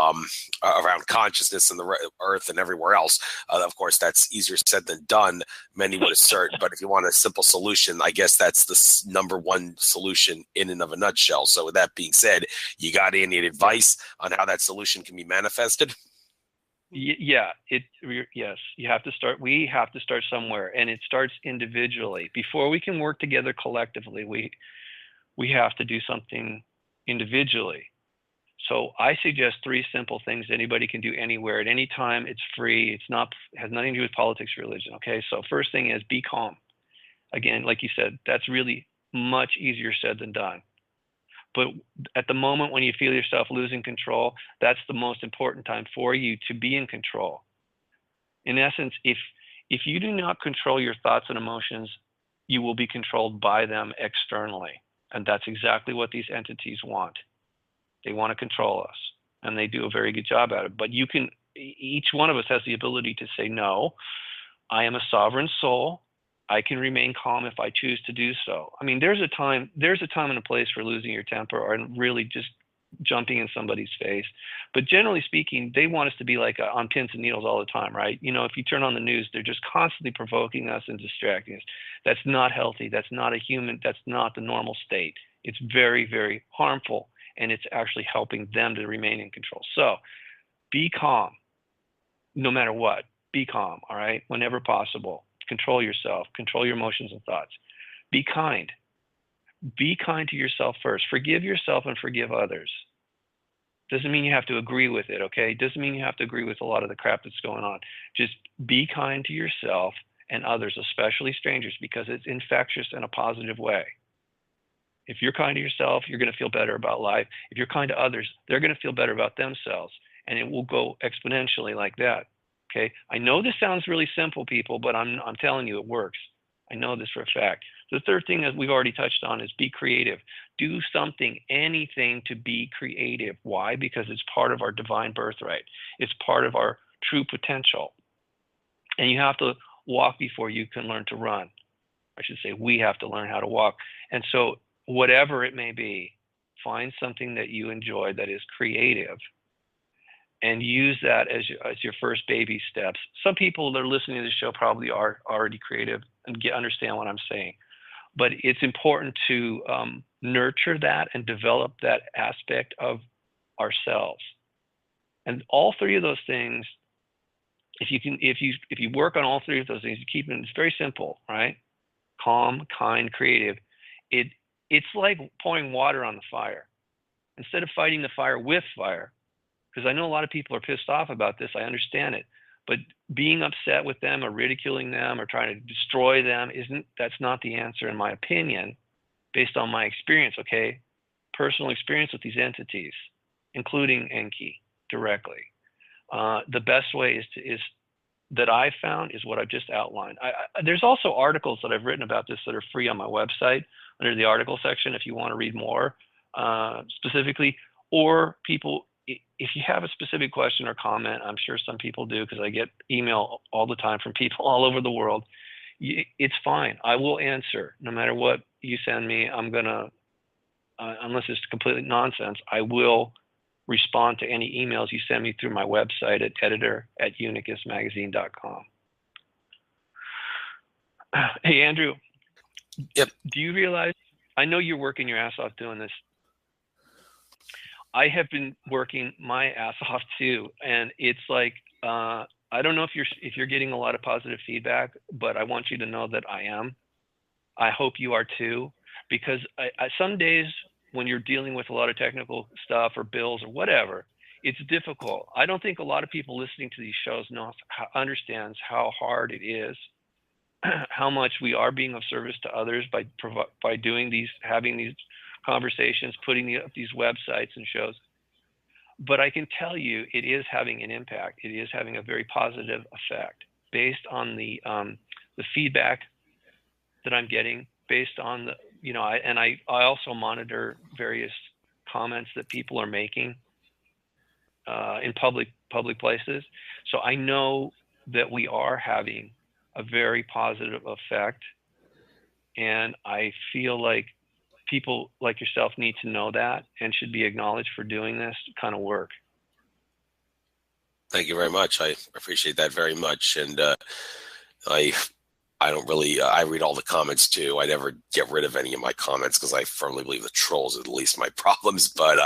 consciousness and the earth and everywhere else. Of course, that's easier said than done, many would assert. But if you want a simple solution, I guess that's the number one solution in and of a nutshell. So with that being said, you got any advice on how that solution can be manifested? Yes, you have to start. We have to start somewhere, and it starts individually. Before we can work together collectively, we have to do something individually. So I suggest 3 simple things anybody can do anywhere at any time. It's free. Has nothing to do with politics or religion. Okay. So first thing is be calm. Again, like you said, that's really much easier said than done. But at the moment when you feel yourself losing control, that's the most important time for you to be in control. In essence, if you do not control your thoughts and emotions, you will be controlled by them externally. And that's exactly what these entities want. They want to control us, and they do a very good job at it. But each one of us has the ability to say, no, I am a sovereign soul. I can remain calm if I choose to do so. I mean, there's a time and a place for losing your temper or really just jumping in somebody's face. But generally speaking, they want us to be like on pins and needles all the time, right? You know, if you turn on the news, they're just constantly provoking us and distracting us. That's not healthy. That's not that's not the normal state. It's very, very harmful, and it's actually helping them to remain in control. So be calm, no matter what. Be calm, all right? Whenever possible. Control yourself. Control your emotions and thoughts. Be kind. Be kind to yourself first. Forgive yourself and forgive others. Doesn't mean you have to agree with it, okay? Doesn't mean you have to agree with a lot of the crap that's going on. Just be kind to yourself and others, especially strangers, because it's infectious in a positive way. If you're kind to yourself, you're going to feel better about life. If you're kind to others, they're going to feel better about themselves, and it will go exponentially like that. Okay, I know this sounds really simple, people, but I'm telling you it works. I know this for a fact. The third thing that we've already touched on is be creative. Do something, anything to be creative. Why? Because it's part of our divine birthright. It's part of our true potential. And you have to walk before you can learn to run. I should say we have to learn how to walk. And so whatever it may be, find something that you enjoy that is creative, and use that as your first baby steps. Some people that are listening to this show probably are already creative and understand what I'm saying. But it's important to nurture that and develop that aspect of ourselves. And all 3 of those things, if you work on all 3 of those things, you keep them. It's very simple, right? Calm, kind, creative. It's like pouring water on the fire. Instead of fighting the fire with fire, because I know a lot of people are pissed off about this. I understand it. But being upset with them or ridiculing them or trying to destroy them, that's not the answer, in my opinion, based on my experience, okay? Personal experience with these entities, including Enki directly. The best way is that I found is what I've just outlined. There's also articles that I've written about this that are free on my website under the article section if you want to read more specifically, or people, if you have a specific question or comment, I'm sure some people do because I get email all the time from people all over the world. It's fine. I will answer no matter what you send me. I'm going to, unless it's completely nonsense, I will respond to any emails you send me through my website at editor@unicusmagazine.com. Hey, Andrew. Yep. Do you realize, I know you're working your ass off doing this. I have been working my ass off too, and it's like I don't know if you're getting a lot of positive feedback, but I want you to know that I am. I hope you are too, because some days when you're dealing with a lot of technical stuff or bills or whatever, it's difficult. I don't think a lot of people listening to these shows understands how hard it is, how much we are being of service to others by doing these, having these conversations, putting up these websites and shows. But I can tell you it is having an impact. It is having a very positive effect based on the feedback that I'm getting, based on the, I also monitor various comments that people are making in public places. So I know that we are having a very positive effect, and I feel like people like yourself need to know that and should be acknowledged for doing this kind of work. Thank you very much. I appreciate that very much. And I don't really, I read all the comments too. I never get rid of any of my comments because I firmly believe the trolls are the least of my problems, but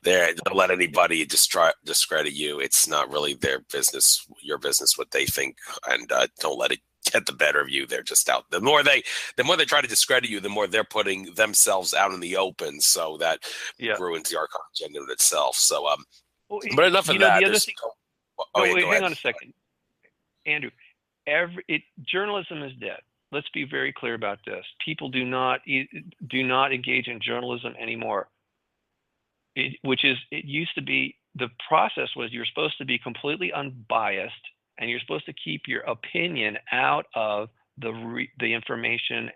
don't let anybody discredit you. It's not really their business, your business, what they think, and don't let it get the better of you. They're just out. The more they try to discredit you, the more they're putting themselves out in the open. So that ruins the Archon agenda in itself. So, Well, but enough of that. The other thing, go hang on a second, Andrew. Journalism is dead. Let's be very clear about this. People do not engage in journalism anymore. It used to be, the process was you're supposed to be completely unbiased, and you're supposed to keep your opinion out of the information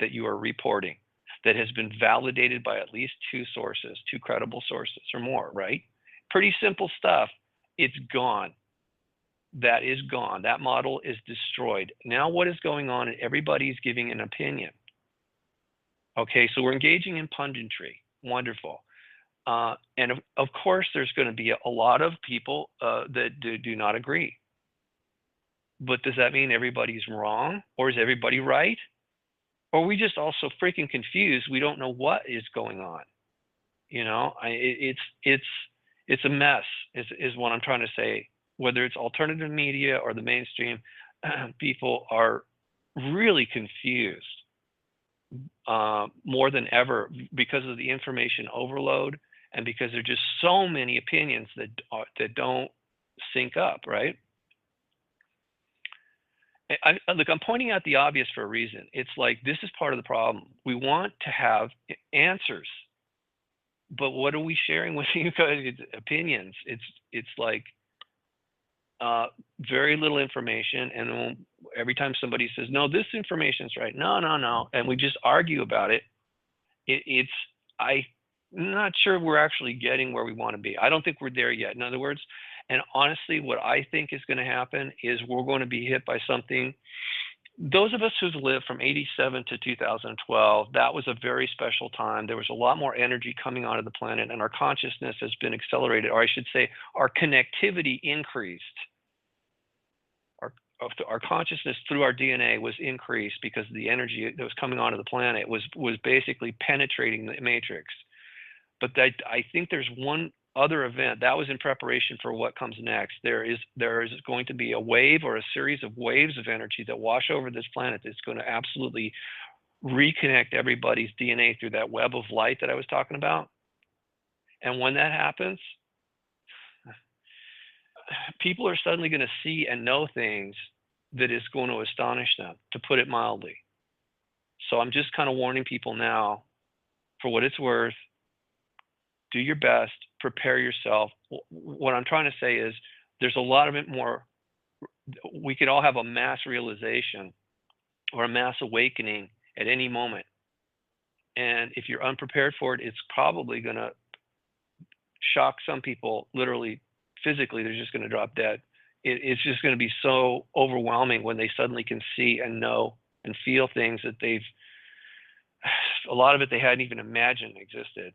that you are reporting that has been validated by at least two credible sources or more, right? Pretty simple stuff. It's gone. That is gone. That model is destroyed. Now what is going on? Everybody's giving an opinion. Okay, so we're engaging in punditry. Wonderful. And of course, there's going to be a lot of people that do not agree. But does that mean everybody's wrong? Or is everybody right? Or are we just also freaking confused? We don't know what is going on. You know, it's a mess, is what I'm trying to say. Whether it's alternative media or the mainstream, people are really confused more than ever because of the information overload, and because there are just so many opinions that don't sync up, right? Look, I'm pointing out the obvious for a reason. It's like, this is part of the problem. We want to have answers, but what are we sharing with you guys? It's opinions. It's like very little information, and every time somebody says, no, this information's right, no, and we just argue about it, I'm not sure we're actually getting where we want to be. I don't think we're there yet, in other words. And honestly, what I think is going to happen is we're going to be hit by something. Those of us who've lived from 87 to 2012, that was a very special time. There was a lot more energy coming onto the planet, and our consciousness has been accelerated, or I should say our connectivity increased. Our consciousness through our DNA was increased because the energy that was coming onto the planet was basically penetrating the matrix. But I think there's one other event that was in preparation for what comes next. There is going to be a wave, or a series of waves of energy that wash over this planet that's going to absolutely reconnect everybody's DNA through that web of light that I was talking about. And when that happens, people are suddenly going to see and know things that is going to astonish them, to put it mildly. So I'm just kind of warning people now, for what it's worth, do your best, prepare yourself. What I'm trying to say is, there's a lot of it more. We could all have a mass realization or a mass awakening at any moment. And if you're unprepared for it, it's probably going to shock some people, literally, physically. They're just going to drop dead. It's just going to be so overwhelming when they suddenly can see and know and feel things that a lot of it they hadn't even imagined existed.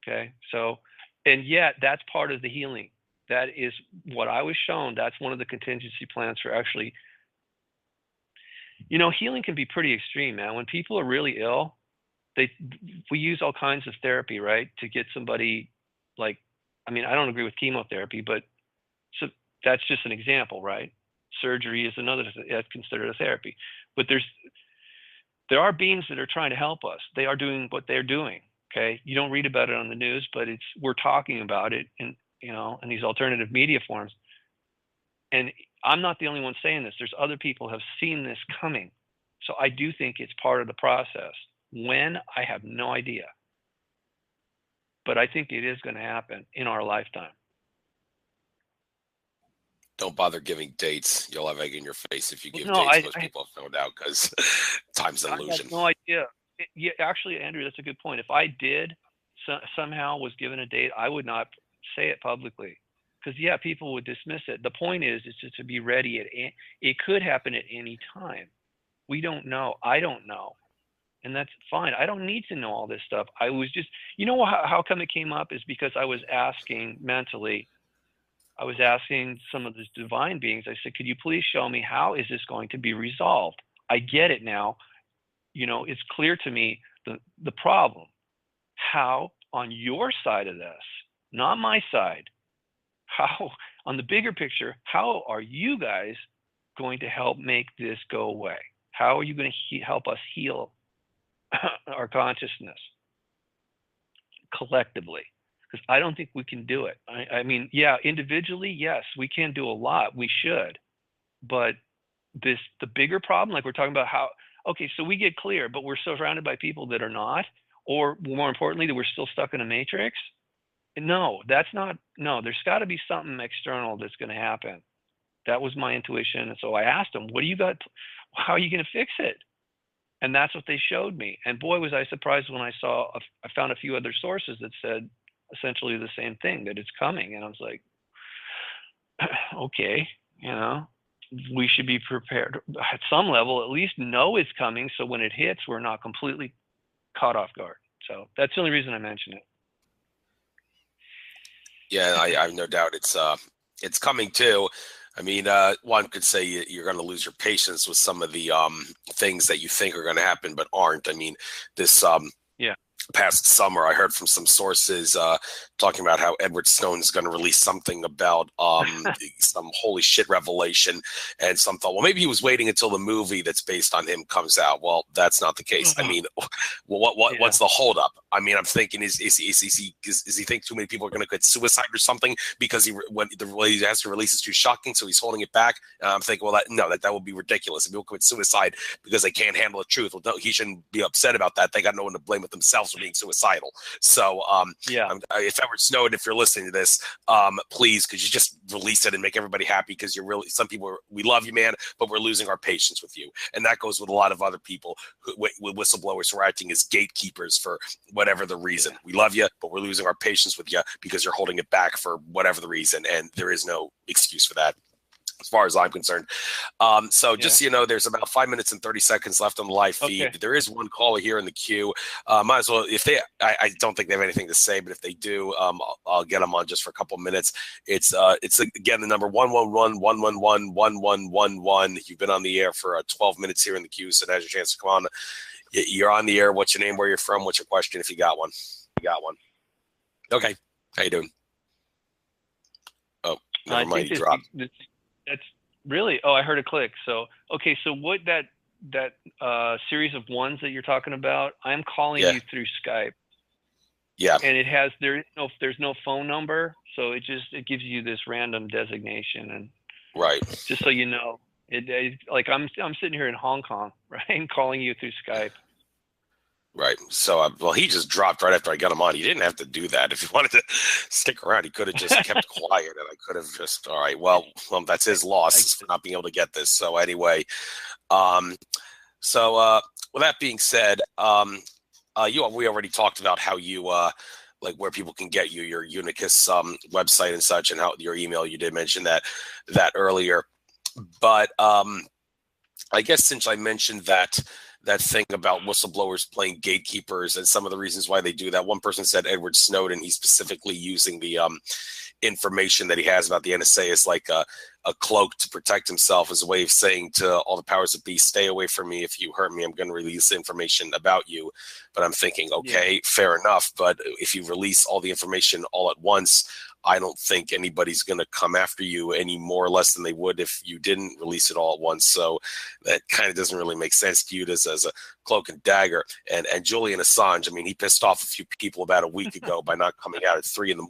Okay, so, and yet that's part of the healing. That is what I was shown. That's one of the contingency plans for actually, healing can be pretty extreme, man. When people are really ill, we use all kinds of therapy, right, to get somebody, like, I don't agree with chemotherapy, but so that's just an example, right? Surgery is another that's considered a therapy. But there are beings that are trying to help us. They are doing what they're doing. Okay, you don't read about it on the news, but we're talking about it in these alternative media forms. And I'm not the only one saying this. There's other people who have seen this coming. So I do think it's part of the process. When, I have no idea. But I think it is going to happen in our lifetime. Don't bother giving dates. You'll have egg in your face if you give dates. Most people have found out, because time's an illusion. I have no idea. Yeah, actually, Andrew, that's a good point. If I did somehow was given a date, I would not say it publicly, because people would dismiss it. The point is just to be ready. It could happen at any time. We don't know. I don't know, and that's fine. I don't need to know all this stuff. I was just, how come it came up is because I was asking mentally. I was asking some of the divine beings. I said, could you please show me, how is this going to be resolved? I get it now. It's clear to me the problem. How, on your side of this, not my side, how, on the bigger picture, how are you guys going to help make this go away? How are you going to help us heal our consciousness collectively? Because I don't think we can do it. I mean, yeah, individually, yes, we can do a lot. We should. But the bigger problem, like we're talking about how, okay, so we get clear, but we're surrounded by people that are not, or more importantly, that we're still stuck in a matrix. No, that's not, no, there's got to be something external that's going to happen. That was my intuition. And so I asked them, what do you got? How are you going to fix it? And that's what they showed me. And boy, was I surprised when I found a few other sources that said essentially the same thing, that it's coming. And I was like, okay, you know, we should be prepared at some level, at least know it's coming. So when it hits, we're not completely caught off guard. So that's the only reason I mention it. Yeah, I have no doubt it's coming too. I mean, one could say you're going to lose your patience with some of the things that you think are going to happen but aren't. I mean, this past summer, I heard from some sources talking about how Edward Snowden is going to release something about some holy shit revelation, and some thought, well, maybe he was waiting until the movie that's based on him comes out. Well, that's not the case. I mean, what's the holdup? I mean, I'm thinking, is he think too many people are going to commit suicide or something because he has to release is too shocking, so he's holding it back? And I'm thinking, well, that would be ridiculous. If people commit suicide because they can't handle the truth, well, no, he shouldn't be upset about that. They got no one to blame but themselves for being suicidal. So, if Edward Snowden, if you're listening to this, please, could you just release it and make everybody happy? Because some people we love you, man, but we're losing our patience with you, and that goes with a lot of other people with whistleblowers who are acting as gatekeepers for whatever the reason. We love you, but we're losing our patience with you because you're holding it back for whatever the reason, and there is no excuse for that, as far as I'm concerned. Just so you know, there's about 5 minutes and 30 seconds left on the live feed. Okay. There is one caller here in the queue. Might as well, if they, I don't think they have anything to say, but if they do, I'll get them on just for a couple minutes. It's again, the number 111-111-1111. You've been on the air for 12 minutes here in the queue, so now's your chance to come on. You're on the air. What's your name? Where you're from? What's your question? If you got one. Okay. How you doing? Oh, never mind. You dropped. That's really, I heard a click. So, okay. So what that series of ones that you're talking about, I'm calling you through Skype. Yeah. And there's no phone number. So it gives you this random designation. And right. Just so you know, like I'm sitting here in Hong Kong, right? And calling you through Skype. Right. So, he just dropped right after I got him on. He didn't have to do that. If he wanted to stick around, he could have just kept quiet, and I could have just, all right, well, that's his loss for not being able to get this. So anyway, with that being said, we already talked about how you, like where people can get you, your Unicus website and such, and how your email, you did mention that earlier. But I guess since I mentioned that thing about whistleblowers playing gatekeepers and some of the reasons why they do that. One person said Edward Snowden, he's specifically using the information that he has about the NSA as like a cloak to protect himself, as a way of saying to all the powers that be, stay away from me. If you hurt me, I'm going to release information about you. But I'm thinking, okay, fair enough. But if you release all the information all at once, I don't think anybody's going to come after you any more or less than they would if you didn't release it all at once. So that kind of doesn't really make sense to use as a cloak and dagger. And Julian Assange, I mean, he pissed off a few people about a week ago by not coming out at 3 a.m.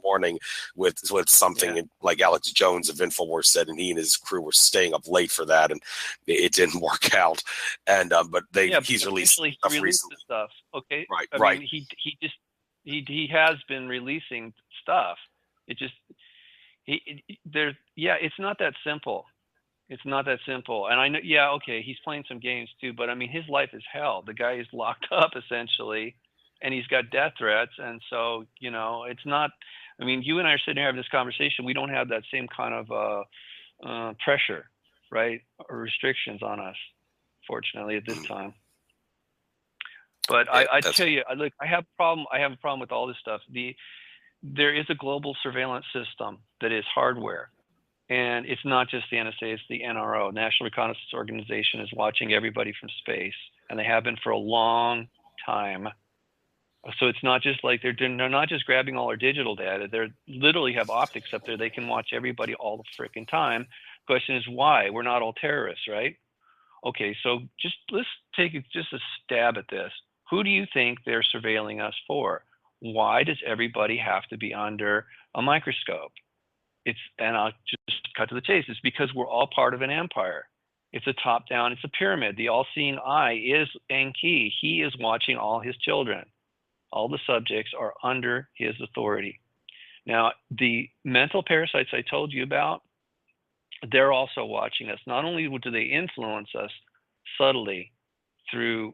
with something like Alex Jones of InfoWars said, and he and his crew were staying up late for that, and it didn't work out. And but he's released stuff recently. Stuff. Okay, right. I mean, he has been releasing stuff. It's not that simple. It's not that simple. And I know, he's playing some games too, but I mean, his life is hell. The guy is locked up essentially, and he's got death threats. And so, it's not, I mean, you and I are sitting here having this conversation. We don't have that same kind of pressure, right? Or restrictions on us, fortunately, at this time. But I tell you, look, I have a problem with all this stuff. There is a global surveillance system that is hardware, and it's not just the NSA, it's the NRO, National Reconnaissance Organization, is watching everybody from space, and they have been for a long time. So it's not just like they're not just grabbing all our digital data. They literally have optics up there. They can watch everybody all the freaking time, Question is why? We're not all terrorists, right? Okay, so let's take just a stab at this. Who do you think they're surveilling us for? Why does everybody have to be under a microscope? And I'll just cut to the chase. It's because we're all part of an empire. It's a top-down, it's a pyramid. The all-seeing eye is Enki. He is watching all his children. All the subjects are under his authority. Now, the mental parasites I told you about, they're also watching us. Not only do they influence us subtly through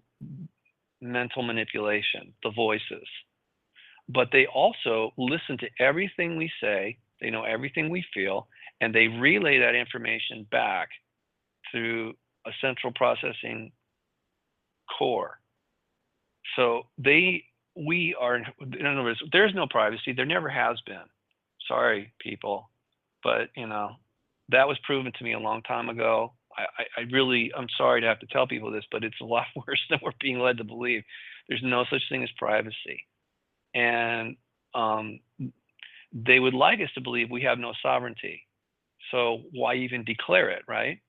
mental manipulation, the voices, but they also listen to everything we say, they know everything we feel, and they relay that information back through a central processing core. So we are, in other words, there's no privacy. There never has been. Sorry, people, but that was proven to me a long time ago. I'm sorry to have to tell people this, but it's a lot worse than we're being led to believe. There's no such thing as privacy. And they would like us to believe we have no sovereignty. So why even declare it, right?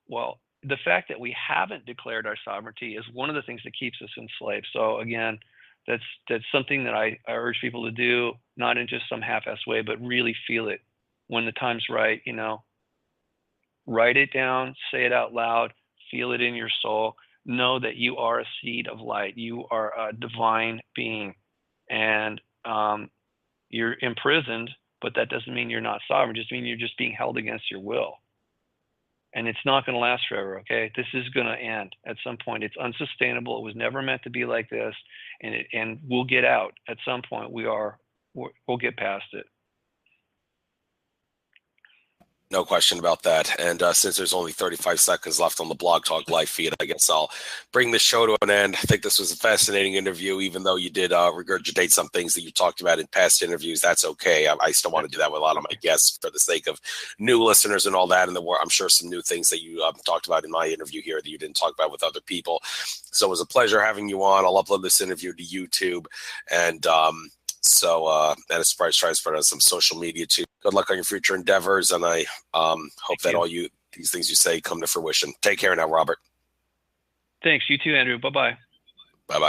Well, the fact that we haven't declared our sovereignty is one of the things that keeps us enslaved. So again, that's something that I urge people to do, not in just some half-assed way, but really feel it when the time's right. Write it down, say it out loud, feel it in your soul. Know that you are a seed of light. You are a divine being, and you're imprisoned, but that doesn't mean you're not sovereign. It just means you're just being held against your will. And it's not going to last forever, okay? This is going to end at some point. It's unsustainable. It was never meant to be like this, and we'll get out at some point. We'll get past it. No question about that. And since there's only 35 seconds left on the Blog Talk live feed, I guess I'll bring this show to an end. I think this was a fascinating interview, even though you did regurgitate some things that you talked about in past interviews. That's okay. I still want to do that with a lot of my guests for the sake of new listeners and all that. And I'm sure some new things that you talked about in my interview here that you didn't talk about with other people. So it was a pleasure having you on. I'll upload this interview to YouTube. And and a surprise transfer on some social media too. Good luck on your future endeavors, and I hope that all these things you say come to fruition. Take care now, Robert. Thanks. You too, Andrew. Bye-bye.